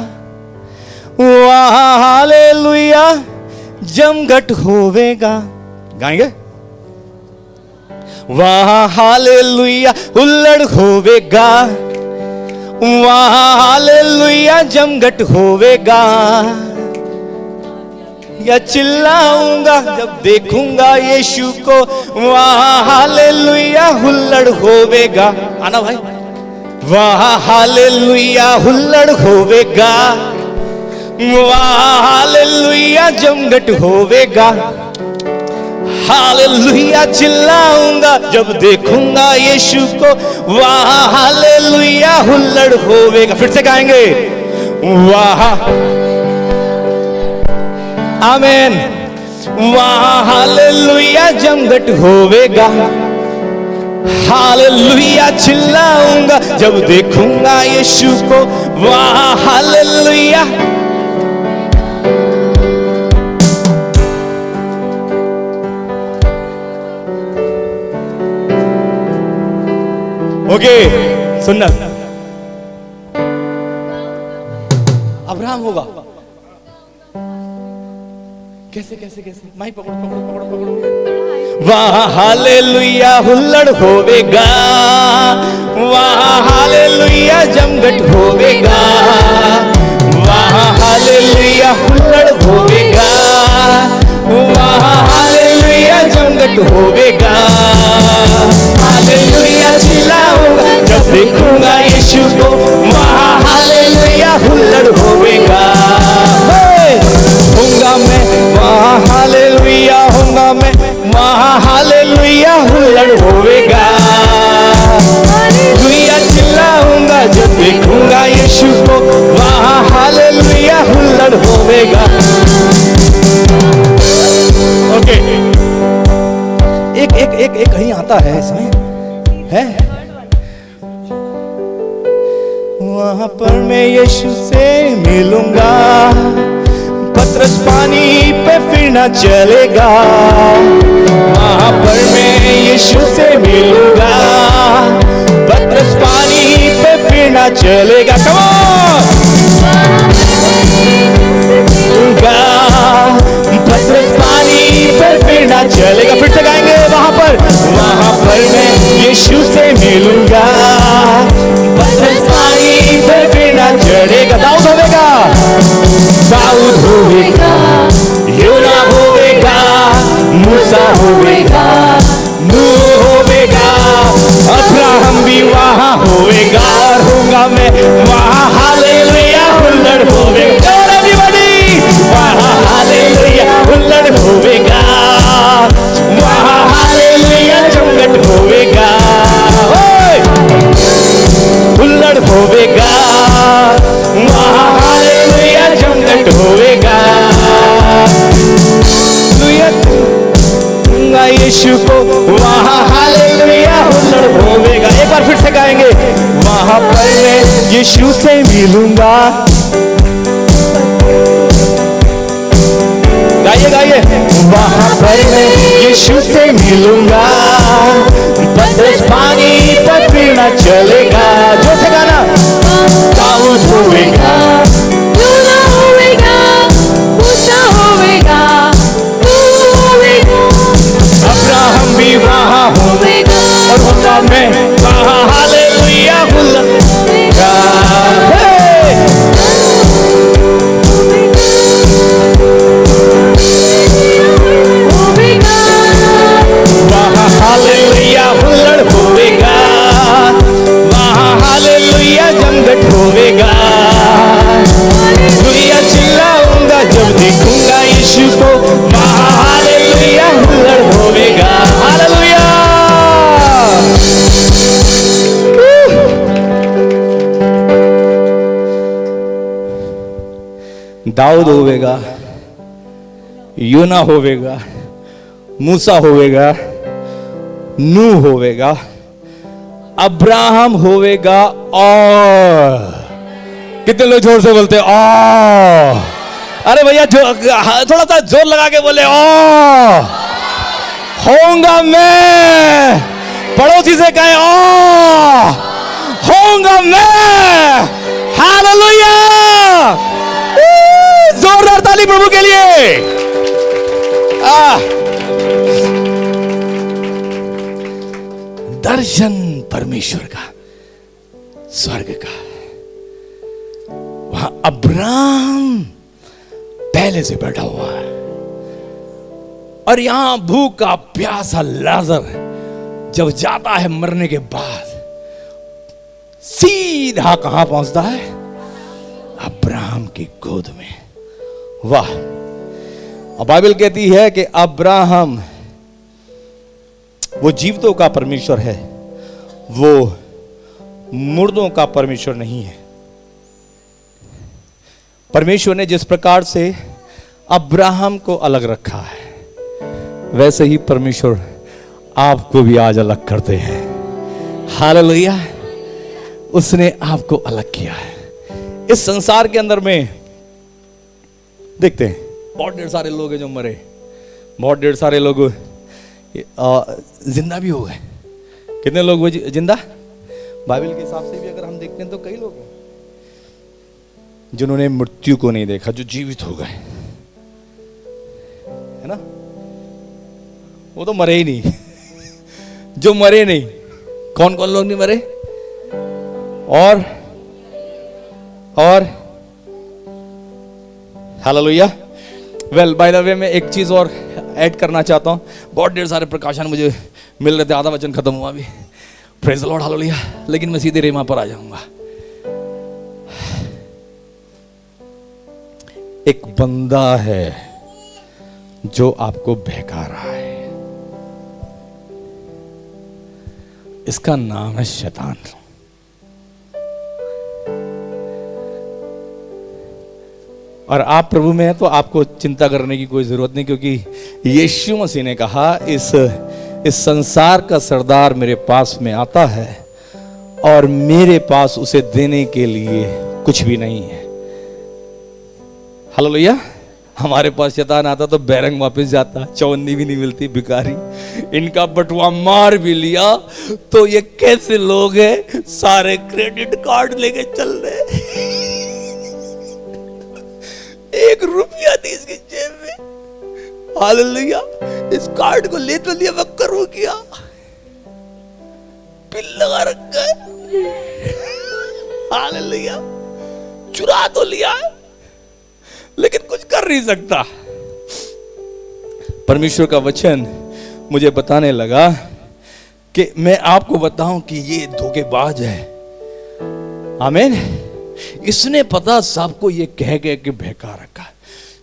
Speaker 2: वहां हालेलुया जमघट होवेगा। गाएंगे, वहां हालेलुया हुल्लड़ होवेगा, वहां हालेलुया जमघट होवेगा। या चिल्लाऊंगा जब देखूंगा यीशु को, वहां हालेलुया हुल्लड़ होवेगा। आना भाई, वहां हालेलुया हुल्लड़ होवेगा, वहां हालेलुया जमघट होवेगा। हालेलुया चिल्लाऊंगा जब देखूंगा यीशु को, वहां हालेलुया हुल्लड़ होवेगा। फिर से गाएंगे, वहां, आमीन, वहां हालेलुया जमघट होवेगा। हालेलुया चिल्लाऊंगा जब देखूंगा यीशु को, वहां हालेलुया। ओके, सुनना, होगा? कैसे कैसे कैसे? माइक पकड़ो पकड़ो पकड़ो पकड़ो। वहाँ हालेलुया हुल्लड़ होवेगा, वहाँ हालेलुया जमघट होवेगा, वहाँ हालेलुया हुल्लड़ होवेगा, वहाँ हालेलुया जमघट होवेगा। हालेलुया चिल्लाऊंगा जब देखूंगा यीशु को, वहाँ हालेलुया हुल्लड़ होवेगा। होऊंगा मैं वहाँ हालेलुया, होऊंगा मैं वहाँ हालेलुया हुल्लड़ होवेगा। हालेलुया चिल्लाऊंगा जब देखूंगा यीशु को, वहाँ हालेलुया हुल्लड़ होवेगा। ओके, एक एक एक एक कहीं आता है इसमें है, वहाँ पर मैं यीशु से मिलूंगा, पतरस पानी पे फिर ना चलेगा। वहाँ पर मैं यीशु से मिलूंगा, पतरस पानी पे फिर ना चलेगा। कम ऑन, पतरस पानी पे फिर ना चलेगा। फिर से गाएंगे, वहाँ पर मैं यीशु से मिलूंगा, पतरस पानी पे फिर ना चलेगा। दाऊद होवेगा, दाऊद होवेगा, यूना होवेगा, मूसा होवेगा, नूह होवेगा, अब्राहम भी वहाँ होवेगा। और होऊंगा मैं वहाँ हालेलुया हुल्लड़ होवेगा। और एवरीबॉडी वहाँ हालेलुया हुल्लड़ होवेगा, वहाँ हालेलुया जमघट होवेगा, हुल्लड़ होवेगा, वहाँ हालेलुया जमघट होवेगा। यीशु को वहाँ हालेलुया हुल्लड़ होवेगा। एक बार फिर से गाएंगे, वहाँ पर मैं यीशु से मिलूंगा। गाइए गाइए, वहाँ पर मैं यीशु से मिलूंगा, पतरस पानी पर फिर ना चलेगा। जो से गाना, दाऊद होवेगा, यूना होवेगा, मूसा होवेगा, नूह होवेगा, अब्राहम भी वहाँ होवेगा। और होगा मैं वहाँ हालेलुया हुल्लड़ होवेगा। वहाँ हालेलुया हुल्लड़ होवेगा, वहाँ हालेलुया जमघट होवेगा। हालेलुया चिल्लाऊंगा जब देखूंगा यीशु को, वहाँ हालेलुया हुल्लड़ होवेगा। हालेलुया। दाऊद होवेगा, यूना होवेगा, मूसा होवेगा, नूह होवेगा, अब्राहम होवेगा। और कितने लोग जोर से बोलते ओ? अरे भैया जो थोड़ा सा जोर लगा के बोले ओ। होऊंगा मैं, पड़ोसी से कहे ओ, होऊंगा मैं। हालेलुया, जोरदार ताली प्रभु के लिए। दर्शन परमेश्वर का, स्वर्ग का। वहां अब्राहम पहले से बैठा हुआ है, और यहां भूखा प्यासा लाजर जब जाता है मरने के बाद, सीधा कहां पहुंचता है? अब्राहम की गोद में। वाह। अब बाइबल कहती है कि अब्राहम वो जीवितों का परमेश्वर है, वो मुर्दों का परमेश्वर नहीं है। परमेश्वर ने जिस प्रकार से अब्राहम को अलग रखा है, वैसे ही परमेश्वर आपको भी आज अलग करते हैं। हालेलुया। उसने आपको अलग किया है। इस संसार के अंदर में देखते हैं बहुत ढेर सारे लोग हैं जो मरे, बहुत ढेर सारे लोग जिंदा भी हो गए। कितने लोग हुए जिंदा? बाइबल के हिसाब से भी अगर हम देखते हैं तो कई लोग हैं जिन्होंने मृत्यु को नहीं देखा, जो जीवित हो गए, है ना? वो तो मरे ही नहीं। जो मरे नहीं, कौन कौन लोग नहीं मरे? और hallelujah. Well, by the way, मैं एक चीज और ऐड करना चाहता हूं। बहुत ढेर सारे प्रकाशन मुझे मिल रहे थे, आधा वचन खत्म हुआ अभी। Praise the lord, hallelujah. लेकिन मैं सीधे रेमा पर आ जाऊंगा। एक बंदा है जो आपको बहका रहा है, इसका नाम है शैतान। और आप प्रभु में हैं तो आपको चिंता करने की कोई जरूरत नहीं, क्योंकि यीशु मसीह ने कहा इस संसार का सरदार मेरे पास में आता है और मेरे पास उसे देने के लिए कुछ भी नहीं है। हालेलुया। हमारे पास शैतान आता तो बैरंग वापस जाता, चौन्नी भी नहीं मिलती, भिखारी। इनका बटुआ मार भी लिया तो ये कैसे लोग हैं, सारे क्रेडिट कार्ड लेके चल रहे, 1 रुपया नहीं इसकी जेब में। हालेलुया। इस कार्ड को ले तो लिया, मैं करूं क्या? पिन लगा रखा है। हालेलुया। चुरा तो लिया लेकिन कुछ कर नहीं सकता। परमेश्वर का वचन मुझे बताने लगा कि मैं आपको बताऊं कि ये धोखेबाज है। आमीन। इसने पता सबको ये कह के बहका रखा।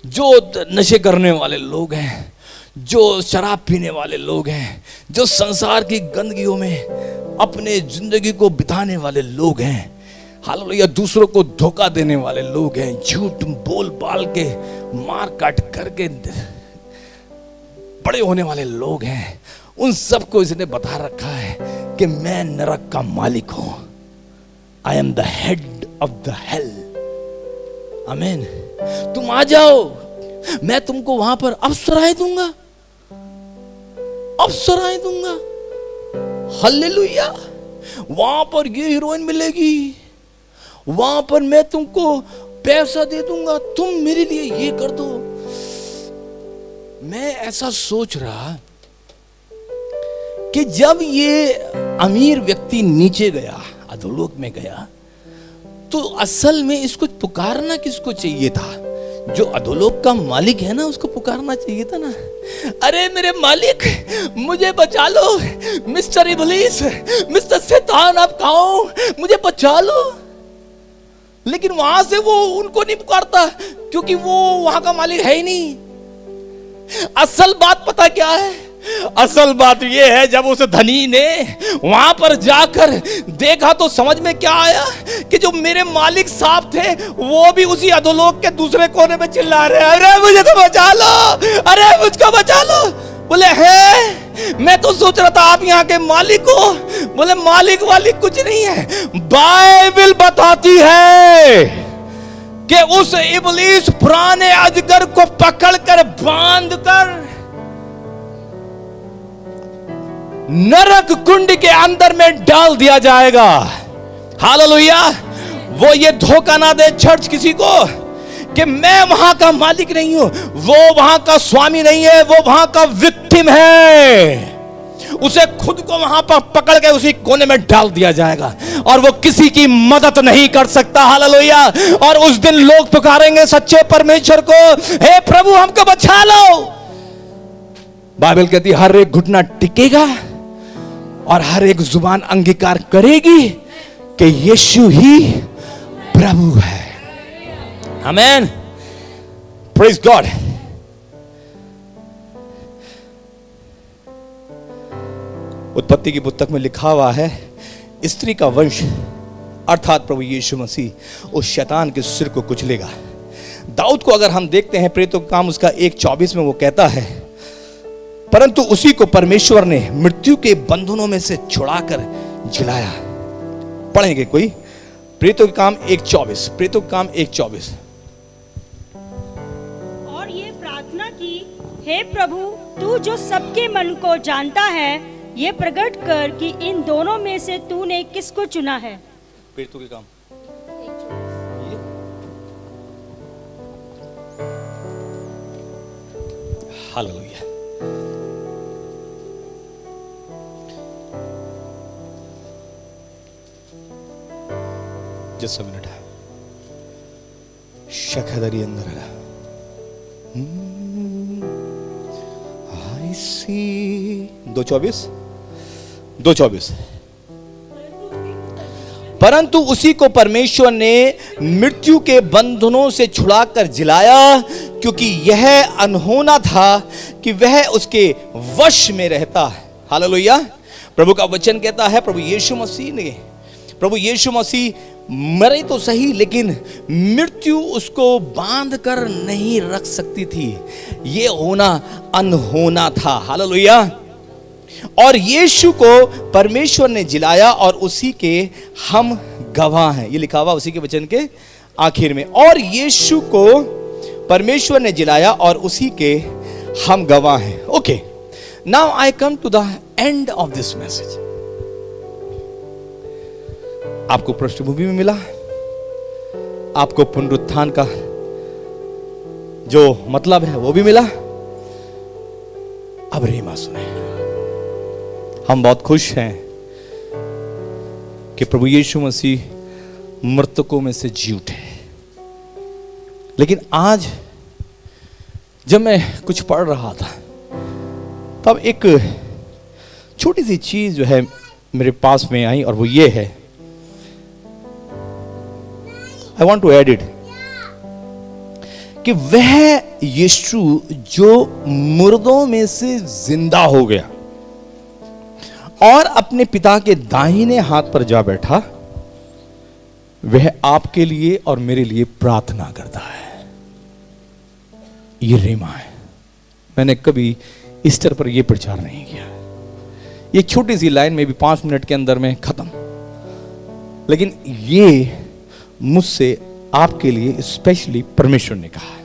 Speaker 2: जो नशे करने वाले लोग हैं, जो शराब पीने वाले लोग हैं, जो संसार की गंदगियों में अपने जिंदगी को बिताने वाले लोग हैं, हालेलुया, दूसरों को धोखा देने वाले लोग हैं, झूठ बोल बाल के मार काट करके बड़े होने वाले लोग हैं, उन सबको इसने बता रखा है कि मैं नरक का मालिक हूं। I am the head of the hell. आमीन। तुम आ जाओ, मैं तुमको वहां पर अप्सराएं दूंगा, अप्सराएं दूंगा। हालेलुया। वहां पर ये हीरोइन मिलेगी, वहां पर मैं तुमको पैसा दे दूंगा, तुम मेरे लिए ये कर दो। मैं ऐसा सोच रहा कि जब ये अमीर व्यक्ति नीचे गया, अधोलोक में गया, तो असल में इसको पुकारना किसको चाहिए था? जो अधोलोक का मालिक है ना, उसको पुकारना चाहिए था ना। अरे मेरे मालिक, मुझे बचा लो, मिस्टर इब्लीस, मिस्टर शैतान, आप कहाँ हो, मुझे बचा लो। लेकिन वहां से वो उनको नहीं पुकारता, क्योंकि वो वहां का मालिक है ही नहीं। असल बात पता क्या है? असल बात यह है, जब उस धनी ने वहां पर जाकर देखा तो समझ में क्या आया कि जो मेरे मालिक साहब थे वो भी उसी अधोलोक के दूसरे कोने में चिल्ला रहे हैं, अरे मुझे तो बचा लो, अरे मुझको बचा लो। बोले है, मैं तो सोच रहा था आप यहाँ के मालिक हो। बोले मालिक वालिक कुछ नहीं है, बाइबल बताती है कि उस इब्लीस पुराने अजगर को पकड़कर बांधकर नरक कुंड के अंदर में डाल दिया जाएगा। हालेलुया। वो ये धोखा ना दे चर्च किसी को कि मैं वहां का मालिक नहीं हूं, वो वहां का स्वामी नहीं है, वो वहां का विक्टिम है। उसे खुद को वहां पर पकड़ के उसी कोने में डाल दिया जाएगा और वो किसी की मदद नहीं कर सकता। हालेलुया। और उस दिन लोग पुकारेंगे सच्चे परमेश्वर को, हे प्रभु हमको बचा लो। बाइबल कहती है हर एक घुटना टिकेगा और हर एक जुबान अंगीकार करेगी कि यीशु ही प्रभु है। आमेन। Praise God. उत्पत्ति की पुस्तक में लिखा हुआ है, स्त्री का वंश अर्थात प्रभु यीशु मसीह उस शैतान के सिर को कुचलेगा। दाऊद को अगर हम देखते हैं प्रेरितों का काम उसका 1:24 में वो कहता है, परंतु उसी को परमेश्वर ने मृत्यु के बंधनों में से छुड़ाकर जिलाया। पढ़ेंगे कोई? प्रेरितों के काम 1:24, प्रेरितों के काम 1:24।
Speaker 4: और ये प्रार्थना की, हे प्रभु, तू जो सबके मन को जानता है, ये प्रकट कर कि इन दोनों में से तूने किसको चुना है।
Speaker 2: प्रेरितों के काम हालेलुया। जस्ट अ मिनट है। शखदरी अंदर आई सी 2:24 परंतु उसी को परमेश्वर ने मृत्यु के बंधनों से छुड़ाकर जिलाया, क्योंकि यह अनहोना था कि वह उसके वश में रहता है। हालेलुया। प्रभु का वचन कहता है प्रभु यीशु मसीह मरे तो सही, लेकिन मृत्यु उसको बांध कर नहीं रख सकती थी। ये होना अनहोना था। हालेलुया। और यीशु को परमेश्वर ने जिलाया और उसी के हम गवाह हैं। ये लिखा हुआ उसी के वचन के आखिर में, और यीशु को परमेश्वर ने जिलाया और उसी के हम गवाह हैं। Okay, now I come to the end of this message. आपको पृष्ठभूमि में मिला, आपको पुनरुत्थान का जो मतलब है वो भी मिला। अब रेमा सुने। हम बहुत खुश हैं कि प्रभु यीशु मसीह मृतकों में से जी उठे। लेकिन आज जब मैं कुछ पढ़ रहा था तब एक छोटी सी चीज जो है मेरे पास में आई, और वो ये है, I want to add it, कि वह यीशु जो मुर्दों में से जिंदा हो गया और अपने पिता के दाहिने हाथ पर जा बैठा, वह आपके लिए और मेरे लिए प्रार्थना करता है। ये रेमा है। मैंने कभी ईस्टर पर यह प्रचार नहीं किया। ये छोटी सी लाइन में भी 5 मिनट के अंदर में खत्म, लेकिन ये मुझसे आपके लिए स्पेशली परमेश्वर ने कहा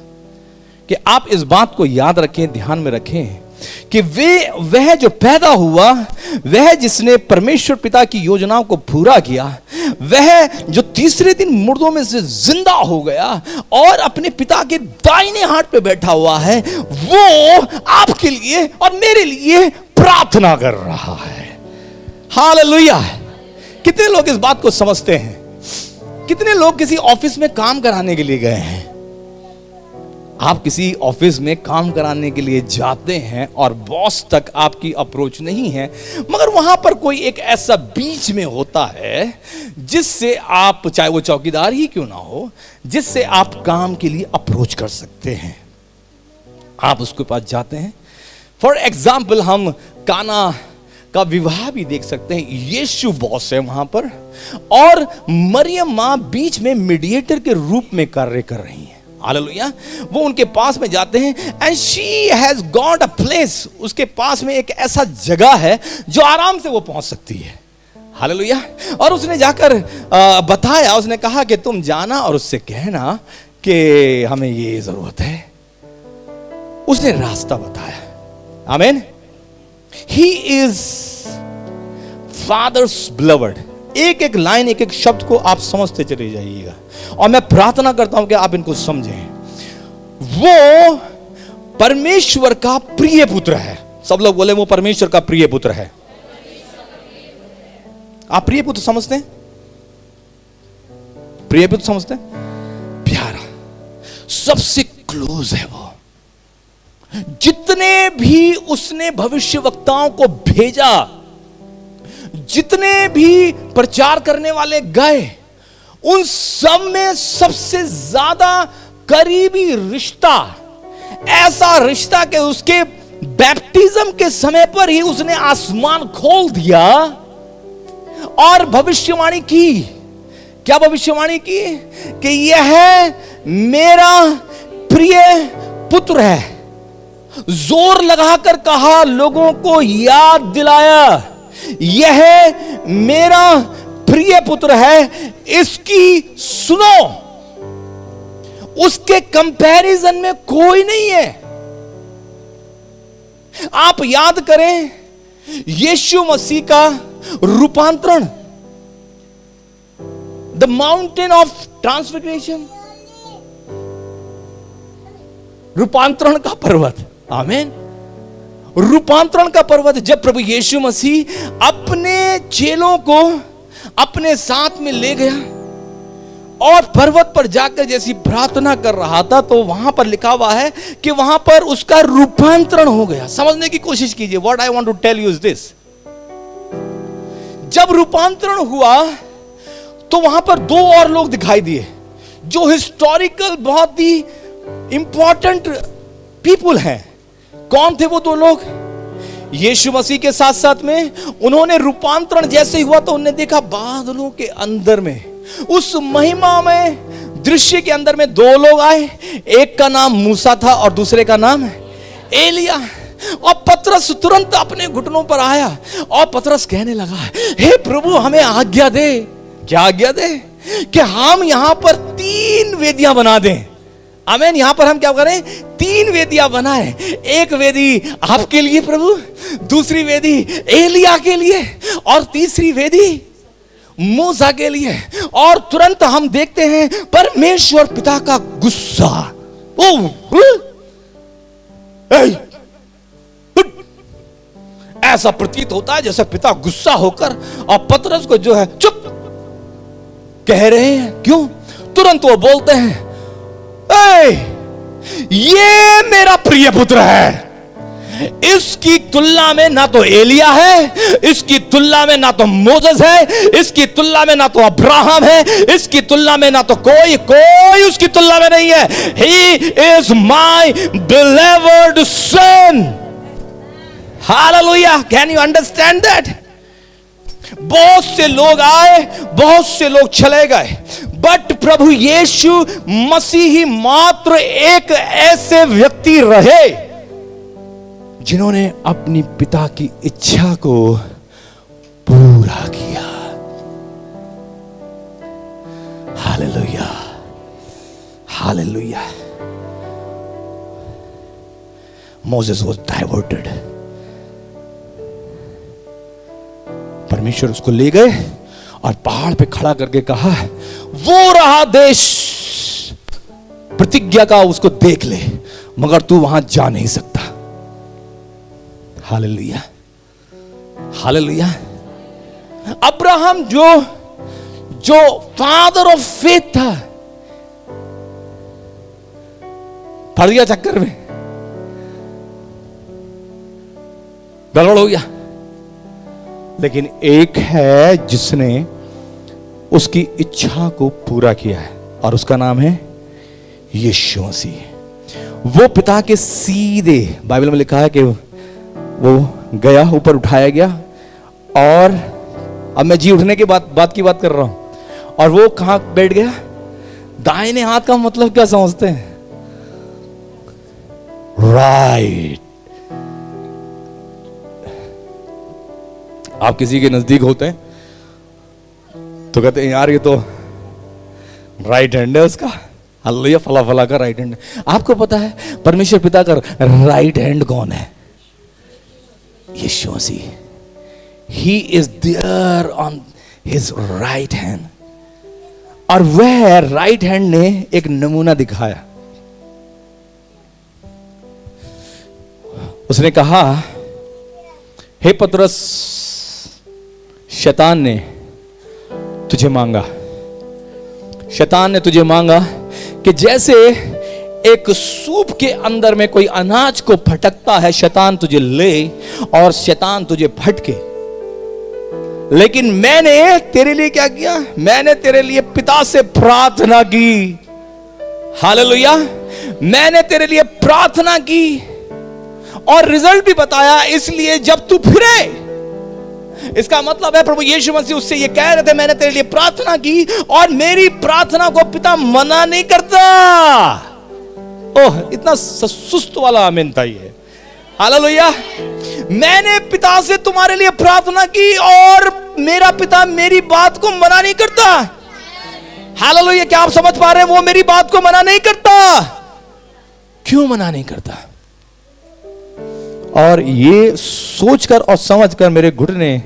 Speaker 2: कि आप इस बात को याद रखें, ध्यान में रखें कि वह जो पैदा हुआ, वह जिसने परमेश्वर पिता की योजनाओं को पूरा किया, वह जो तीसरे दिन मुर्दों में से जिंदा हो गया और अपने पिता के दाहिने हाथ पे बैठा हुआ है, वो आपके लिए और मेरे लिए प्रार्थना कर रहा है। हालेलुया। कितने लोग इस बात को समझते हैं? कितने लोग किसी ऑफिस में काम कराने के लिए गए हैं? आप किसी ऑफिस में काम कराने के लिए जाते हैं और बॉस तक आपकी अप्रोच नहीं है, मगर वहां पर कोई एक ऐसा बीच में होता है जिससे आप, चाहे वो चौकीदार ही क्यों ना हो, जिससे आप काम के लिए अप्रोच कर सकते हैं। आप उसके पास जाते हैं। फॉर एग्जाम्पल, हम काना का विवाह भी देख सकते हैं। यीशु बॉस है वहां पर और मरियम मां बीच में मीडिएटर के रूप में कार्य कर रही है। हालेलुया। वो उनके पास में जाते हैं and she has got a place. उसके पास में एक ऐसा जगह है जो आराम से वो पहुंच सकती है। हालेलुया। और उसने जाकर बताया, उसने कहा कि तुम जाना और उससे कहना कि हमें ये जरूरत है। उसने रास्ता बताया। आमीन। He is father's beloved. एक एक लाइन, एक एक शब्द को आप समझते चले जाइएगा, और मैं प्रार्थना करता हूं कि आप इनको समझें। वो परमेश्वर का प्रिय पुत्र है। सब लोग बोले वो परमेश्वर का प्रिय पुत्र है। आप प्रिय पुत्र समझते हैं? प्रिय पुत्र समझते हैं? प्यारा, सबसे क्लोज है वो। जितने भी उसने भविष्यवक्ताओं को भेजा, जितने भी प्रचार करने वाले गए, उन सब में सबसे ज्यादा करीबी रिश्ता, ऐसा रिश्ता कि उसके बैप्टिज्म के समय पर ही उसने आसमान खोल दिया और भविष्यवाणी की। क्या भविष्यवाणी की? कि यह मेरा प्रिय पुत्र है। जोर लगाकर कहा, लोगों को याद दिलाया, यह मेरा प्रिय पुत्र है, इसकी सुनो। उसके कंपैरिजन में कोई नहीं है। आप याद करें यीशु मसीह का रूपांतरण, द माउंटेन ऑफ ट्रांसफिगरेशन, रूपांतरण का पर्वत। आमीन। रूपांतरण का पर्वत, जब प्रभु यीशु मसीह अपने चेलों को अपने साथ में ले गया और पर्वत पर जाकर जैसी प्रार्थना कर रहा था, तो वहां पर लिखा हुआ है कि वहां पर उसका रूपांतरण हो गया। समझने की कोशिश कीजिए। What I want to tell you is this, जब रूपांतरण हुआ तो वहां पर दो और लोग दिखाई दिए जो हिस्टोरिकल बहुत ही इंपॉर्टेंट पीपुल हैं। कौन थे वो दो लोग? यीशु मसीह के साथ साथ में उन्होंने रूपांतरण जैसे हुआ तो उन्होंने देखा बादलों के अंदर में, उस महिमा में दृश्य के अंदर में दो लोग आए। एक का नाम मूसा था और दूसरे का नाम एलिया। और पतरस तुरंत अपने घुटनों पर आया और पतरस कहने लगा, हे प्रभु हमें आज्ञा दे। क्या आज्ञा दे? कि हम यहां पर 3 वेदियां बना दें। आमीन। यहां पर हम क्या करें? 3 वेदियां बनाएं। एक वेदी आपके लिए प्रभु, दूसरी वेदी एलिया के लिए और तीसरी वेदी मूसा के लिए। और तुरंत हम देखते हैं परमेश्वर पिता का गुस्सा। ऐसा प्रतीत होता है जैसे पिता गुस्सा होकर और पतरस को जो है चुप कह रहे हैं। क्यों? तुरंत वो बोलते हैं, ये मेरा प्रिय पुत्र है, इसकी तुलना में ना तो एलिया है, इसकी तुलना में ना तो मोसेस है, इसकी तुलना में ना तो अब्राहम है, इसकी तुलना में ना तो कोई उसकी तुलना में नहीं है। He is my beloved son. Hallelujah. Can you understand that? बहुत से लोग आए, बहुत से लोग चले गए, बट प्रभु यीशु मसीह ही मात्र एक ऐसे व्यक्ति रहे जिन्होंने अपनी पिता की इच्छा को पूरा किया। Hallelujah, hallelujah. Moses was diverted. परमेश्वर उसको ले गए और पहाड़ पे खड़ा करके कहा, वो रहा देश प्रतिज्ञा का, उसको देख ले, मगर तू वहां जा नहीं सकता। Hallelujah, hallelujah. अब्राहम जो फादर ऑफ फेथ था, पड़ गया चक्कर में, गड़बड़ हो गया। लेकिन एक है जिसने उसकी इच्छा को पूरा किया है और उसका नाम है यीशु मसीह। वो पिता के सीधे, बाइबल में लिखा है कि वो गया, ऊपर उठाया गया, और अब मैं जी उठने के बात की बात कर रहा हूं। और वो कहां बैठ गया? दाहिने हाथ का मतलब क्या समझते हैं? राइट। आप किसी के नजदीक होते हैं तो कहते हैं यार ये तो राइट हैंड है उसका, हालेलुया, फला फला का राइट हैंड। आपको पता है परमेश्वर पिता का राइट हैंड कौन है? Yeshu Masih. He is there on his right hand. और वह राइट हैंड ने एक नमूना दिखाया। उसने कहा, हे पतरस, शैतान ने तुझे मांगा, शैतान ने तुझे मांगा कि जैसे एक सूप के अंदर में कोई अनाज को फटकता है, शैतान तुझे ले और शैतान तुझे फटके। लेकिन मैंने तेरे लिए क्या किया? मैंने तेरे लिए पिता से प्रार्थना की। हालेलुया। मैंने तेरे लिए प्रार्थना की और रिजल्ट भी बताया। इसलिए जब तू फिरे, इसका मतलब है प्रभु यीशु मसीह उससे ये कह रहे थे, मैंने तेरे लिए प्रार्थना की और मेरी प्रार्थना को पिता मना नहीं करता। ओह, इतना सुस्त वाला आमीन था ये। हालेलुया। मैंने पिता से तुम्हारे लिए प्रार्थना की और मेरा पिता मेरी बात को मना नहीं करता। हालेलुया। क्या आप समझ पा रहे हैं? वो मेरी बात को मना नहीं करता। क्यों मना नहीं करता? और ये सोचकर और समझकर मेरे घुटने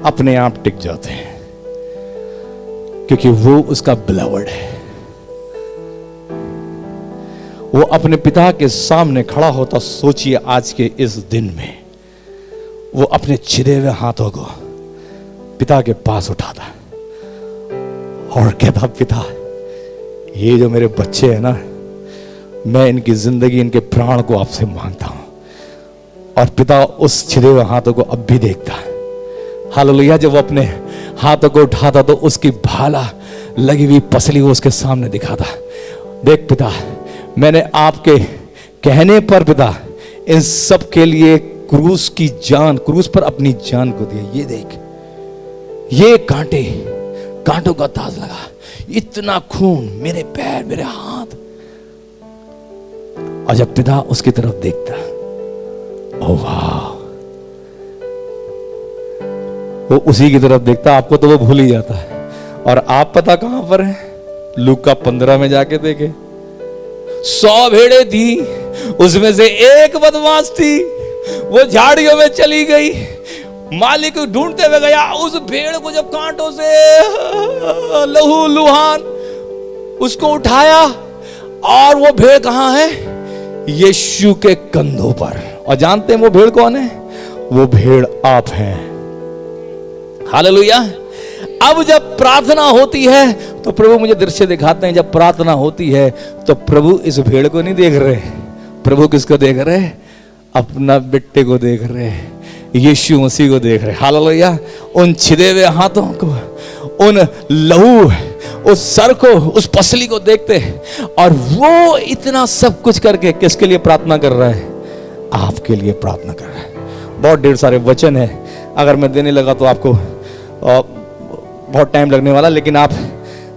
Speaker 2: अपने आप टिक जाते हैं, क्योंकि वो उसका बिलवड है, वो अपने पिता के सामने खड़ा होता, सोचिए आज के इस दिन में वो अपने छिदे हुए हाथों को पिता के पास उठाता और कहता, पिता ये जो मेरे बच्चे हैं ना, मैं इनकी जिंदगी, इनके प्राण को आपसे मांगता हूं। और पिता उस छिदे हुए हाथों को अब भी देखता। हालेलुया। जब वो अपने हाथों को उठाता तो उसकी भाला लगी हुई पसली वो उसके सामने दिखाता। देख पिता, मैंने आपके कहने पर पिता इन सब के लिए क्रूस की जान, क्रूस पर अपनी जान को दिया। ये देख, ये कांटों का ताज लगा, इतना खून, मेरे पैर, मेरे हाथ। और जब पिता उसकी तरफ देखता, ओह वाह, वो उसी की तरफ देखता। आपको तो वो भूल ही जाता है। और आप पता कहां पर है? लूका 15 में जाके देखे, 100 भेड़ें थी, उसमें से एक बदमाश थी, वो झाड़ियों में चली गई। मालिक ढूंढते हुए गया, उस भेड़ को जब कांटों से लहू लुहान उसको उठाया, और वो भेड़ कहां है? यीशु के कंधों पर। और जानते हैं वो भेड़ कौन है? वो भेड़ आप हैं। हालेलुया। अब जब प्रार्थना होती है तो प्रभु मुझे दृश्य दिखाते हैं, जब प्रार्थना होती है तो प्रभु इस भेड़ को नहीं देख रहे। प्रभु किसको देख रहे? अपना बेटे को देख रहे, यीशु मसीह को देख रहे। हालेलुया। उन छिदे हुए हाथों को, उन लहू, उस सर को, उस पसली को देखते, और वो इतना सब कुछ करके किसके लिए प्रार्थना कर रहा है? आपके लिए प्रार्थना कर रहा है। बहुत ढेर सारे वचन है, अगर मैं देने लगा तो आपको बहुत टाइम लगने वाला, लेकिन आप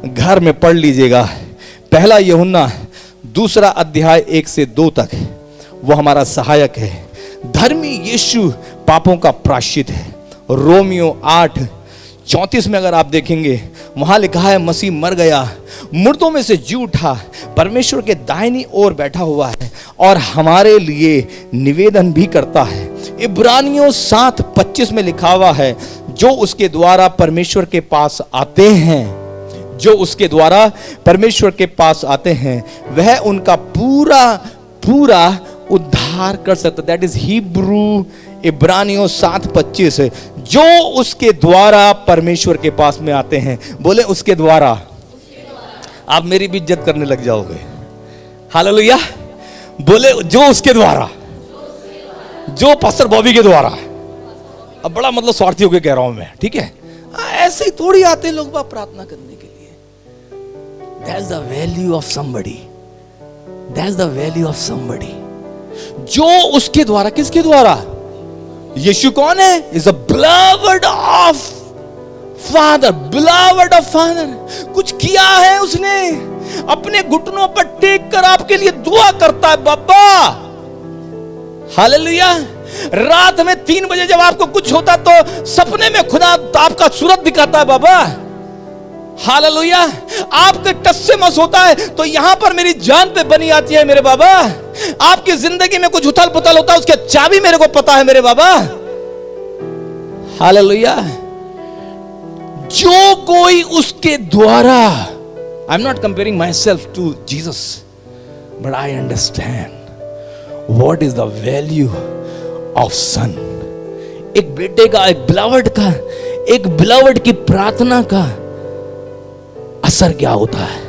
Speaker 2: घर में पढ़ लीजिएगा। पहला यूहन्ना 2 अध्याय 1 से 2 तक वो हमारा सहायक है। धर्मी यीशु पापों का प्रायश्चित है। रोमियो 8:34 में अगर आप देखेंगे, वहां लिखा है, मसीह मर गया, मुर्दों में से जी उठा, परमेश्वर के दाहिनी ओर बैठा हुआ है और हमारे लिए निवेदन भी करता है। इब्रानियों 7:25 में लिखा हुआ है, जो उसके द्वारा परमेश्वर के पास आते हैं, जो उसके द्वारा परमेश्वर के पास आते हैं, वह उनका पूरा उद्धार कर सकता। दैट इज हिब्रू, इब्रानियों 7:25, जो उसके द्वारा परमेश्वर के पास में आते हैं। बोले उसके द्वारा। आप मेरी भी इज्जत करने लग जाओगे। हालेलुया। बोले जो उसके द्वारा, जो पास्टर बॉबी के द्वारा। अब बड़ा मतलब स्वार्थी होकर कह रहा हूं मैं, ठीक है? ऐसे ही थोड़ी आते हैं लोग प्रार्थना करने के लिए। That's the value of somebody. That's the value of somebody. जो उसके द्वारा, किसके द्वारा? यीशु कौन है? Is a beloved of Father, beloved of Father. कुछ किया है उसने, अपने घुटनों पर टेक कर आपके लिए दुआ करता है। बाबा हालेलुया। रात में 3 बजे जब आपको कुछ होता तो सपने में खुदा आपका सूरत दिखाता है। बाबा हालेलुया। आपके टस से मस होता है तो यहां पर मेरी जान पे बनी आती है मेरे बाबा। आपकी जिंदगी में कुछ उथल पुथल होता है, उसके चाबी मेरे को पता है मेरे बाबा। हालेलुया। जो कोई उसके द्वारा, I am not comparing myself to Jesus, but I understand what is the value of son. एक बेटे का, एक बिलवड का, एक बिलवड की प्रार्थना का असर क्या होता है,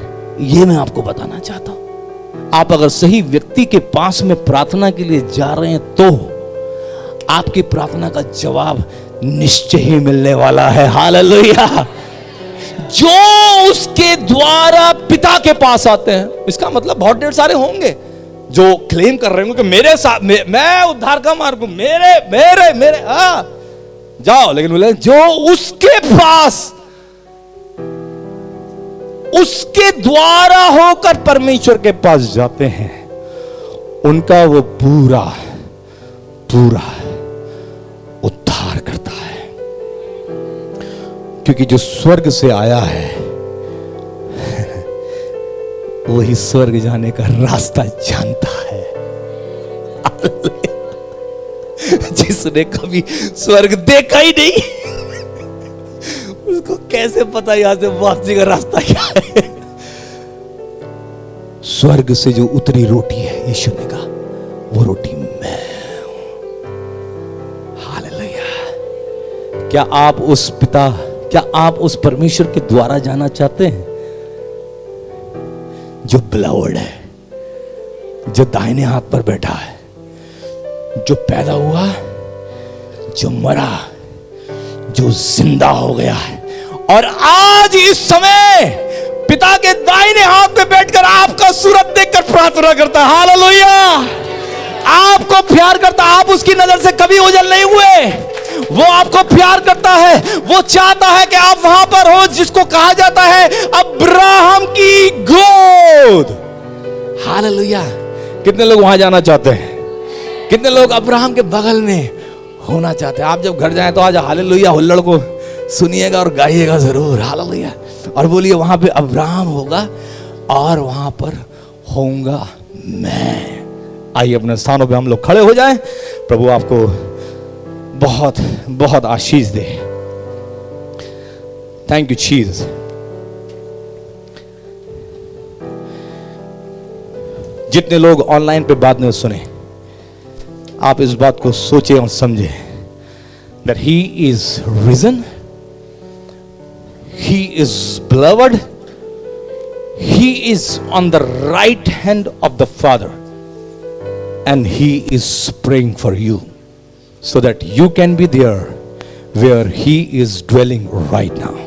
Speaker 2: यह मैं आपको बताना चाहता हूं। आप अगर सही व्यक्ति के पास में प्रार्थना के लिए जा रहे हैं तो आपकी प्रार्थना का जवाब निश्चय ही मिलने वाला है। हालेलुया। जो उसके द्वारा पिता के पास आते हैं, इसका मतलब बहुत ढेर सारे होंगे जो क्लेम कर रहे होंगे कि मेरे साथ मैं उद्धार का मार्ग हूं, मेरे जाओ, लेकिन बोले जो उसके पास, उसके द्वारा होकर परमेश्वर के पास जाते हैं, उनका वो पूरा उद्धार करता है। क्योंकि जो स्वर्ग से आया है वही स्वर्ग जाने का रास्ता जानता है। जिसने कभी स्वर्ग देखा ही नहीं उसको कैसे पता यहां से वापसी का रास्ता क्या है। स्वर्ग से जो उतरी रोटी है, यीशु ने कहा वो रोटी मैं हूं। हालेलुया। क्या आप उस परमेश्वर के द्वारा जाना चाहते हैं जो ब्लड है, जो दाहिने हाथ पर बैठा है, जो पैदा हुआ, जो मरा, जो जिंदा हो गया है और आज इस समय पिता के दाहिने हाथ पे बैठकर आपका सूरत देखकर प्रार्थना करता है। हालेलुया। आपको प्यार करता, आप उसकी नजर से कभी ओझल नहीं हुए। वो आपको प्यार करता है, वो चाहता है कि आप वहां पर हो जिसको कहा जाता है अब्राहम की गोद। हालेलुया। कितने लोग वहां जाना चाहते हैं? कितने लोग अब्राहम के बगल में होना चाहते हैं? आप जब घर जाएं तो आज हालेलुया हुल्लड़ को सुनिएगा और गाइएगा जरूर। हालेलुया। और बोलिए वहां पे अब्राहम होगा और वहां पर होऊंगा मैं। आइए अपने स्थानों पे हम लोग खड़े हो जाएं। प्रभु आपको बहुत बहुत आशीष दे। Thank you Jesus. जितने लोग ऑनलाइन पे बात नहीं सुने, आप इस बात को सोचें और समझें that he is risen, he is beloved, he is on the right hand of the Father and he is praying for you so that you can be there where he is dwelling right now.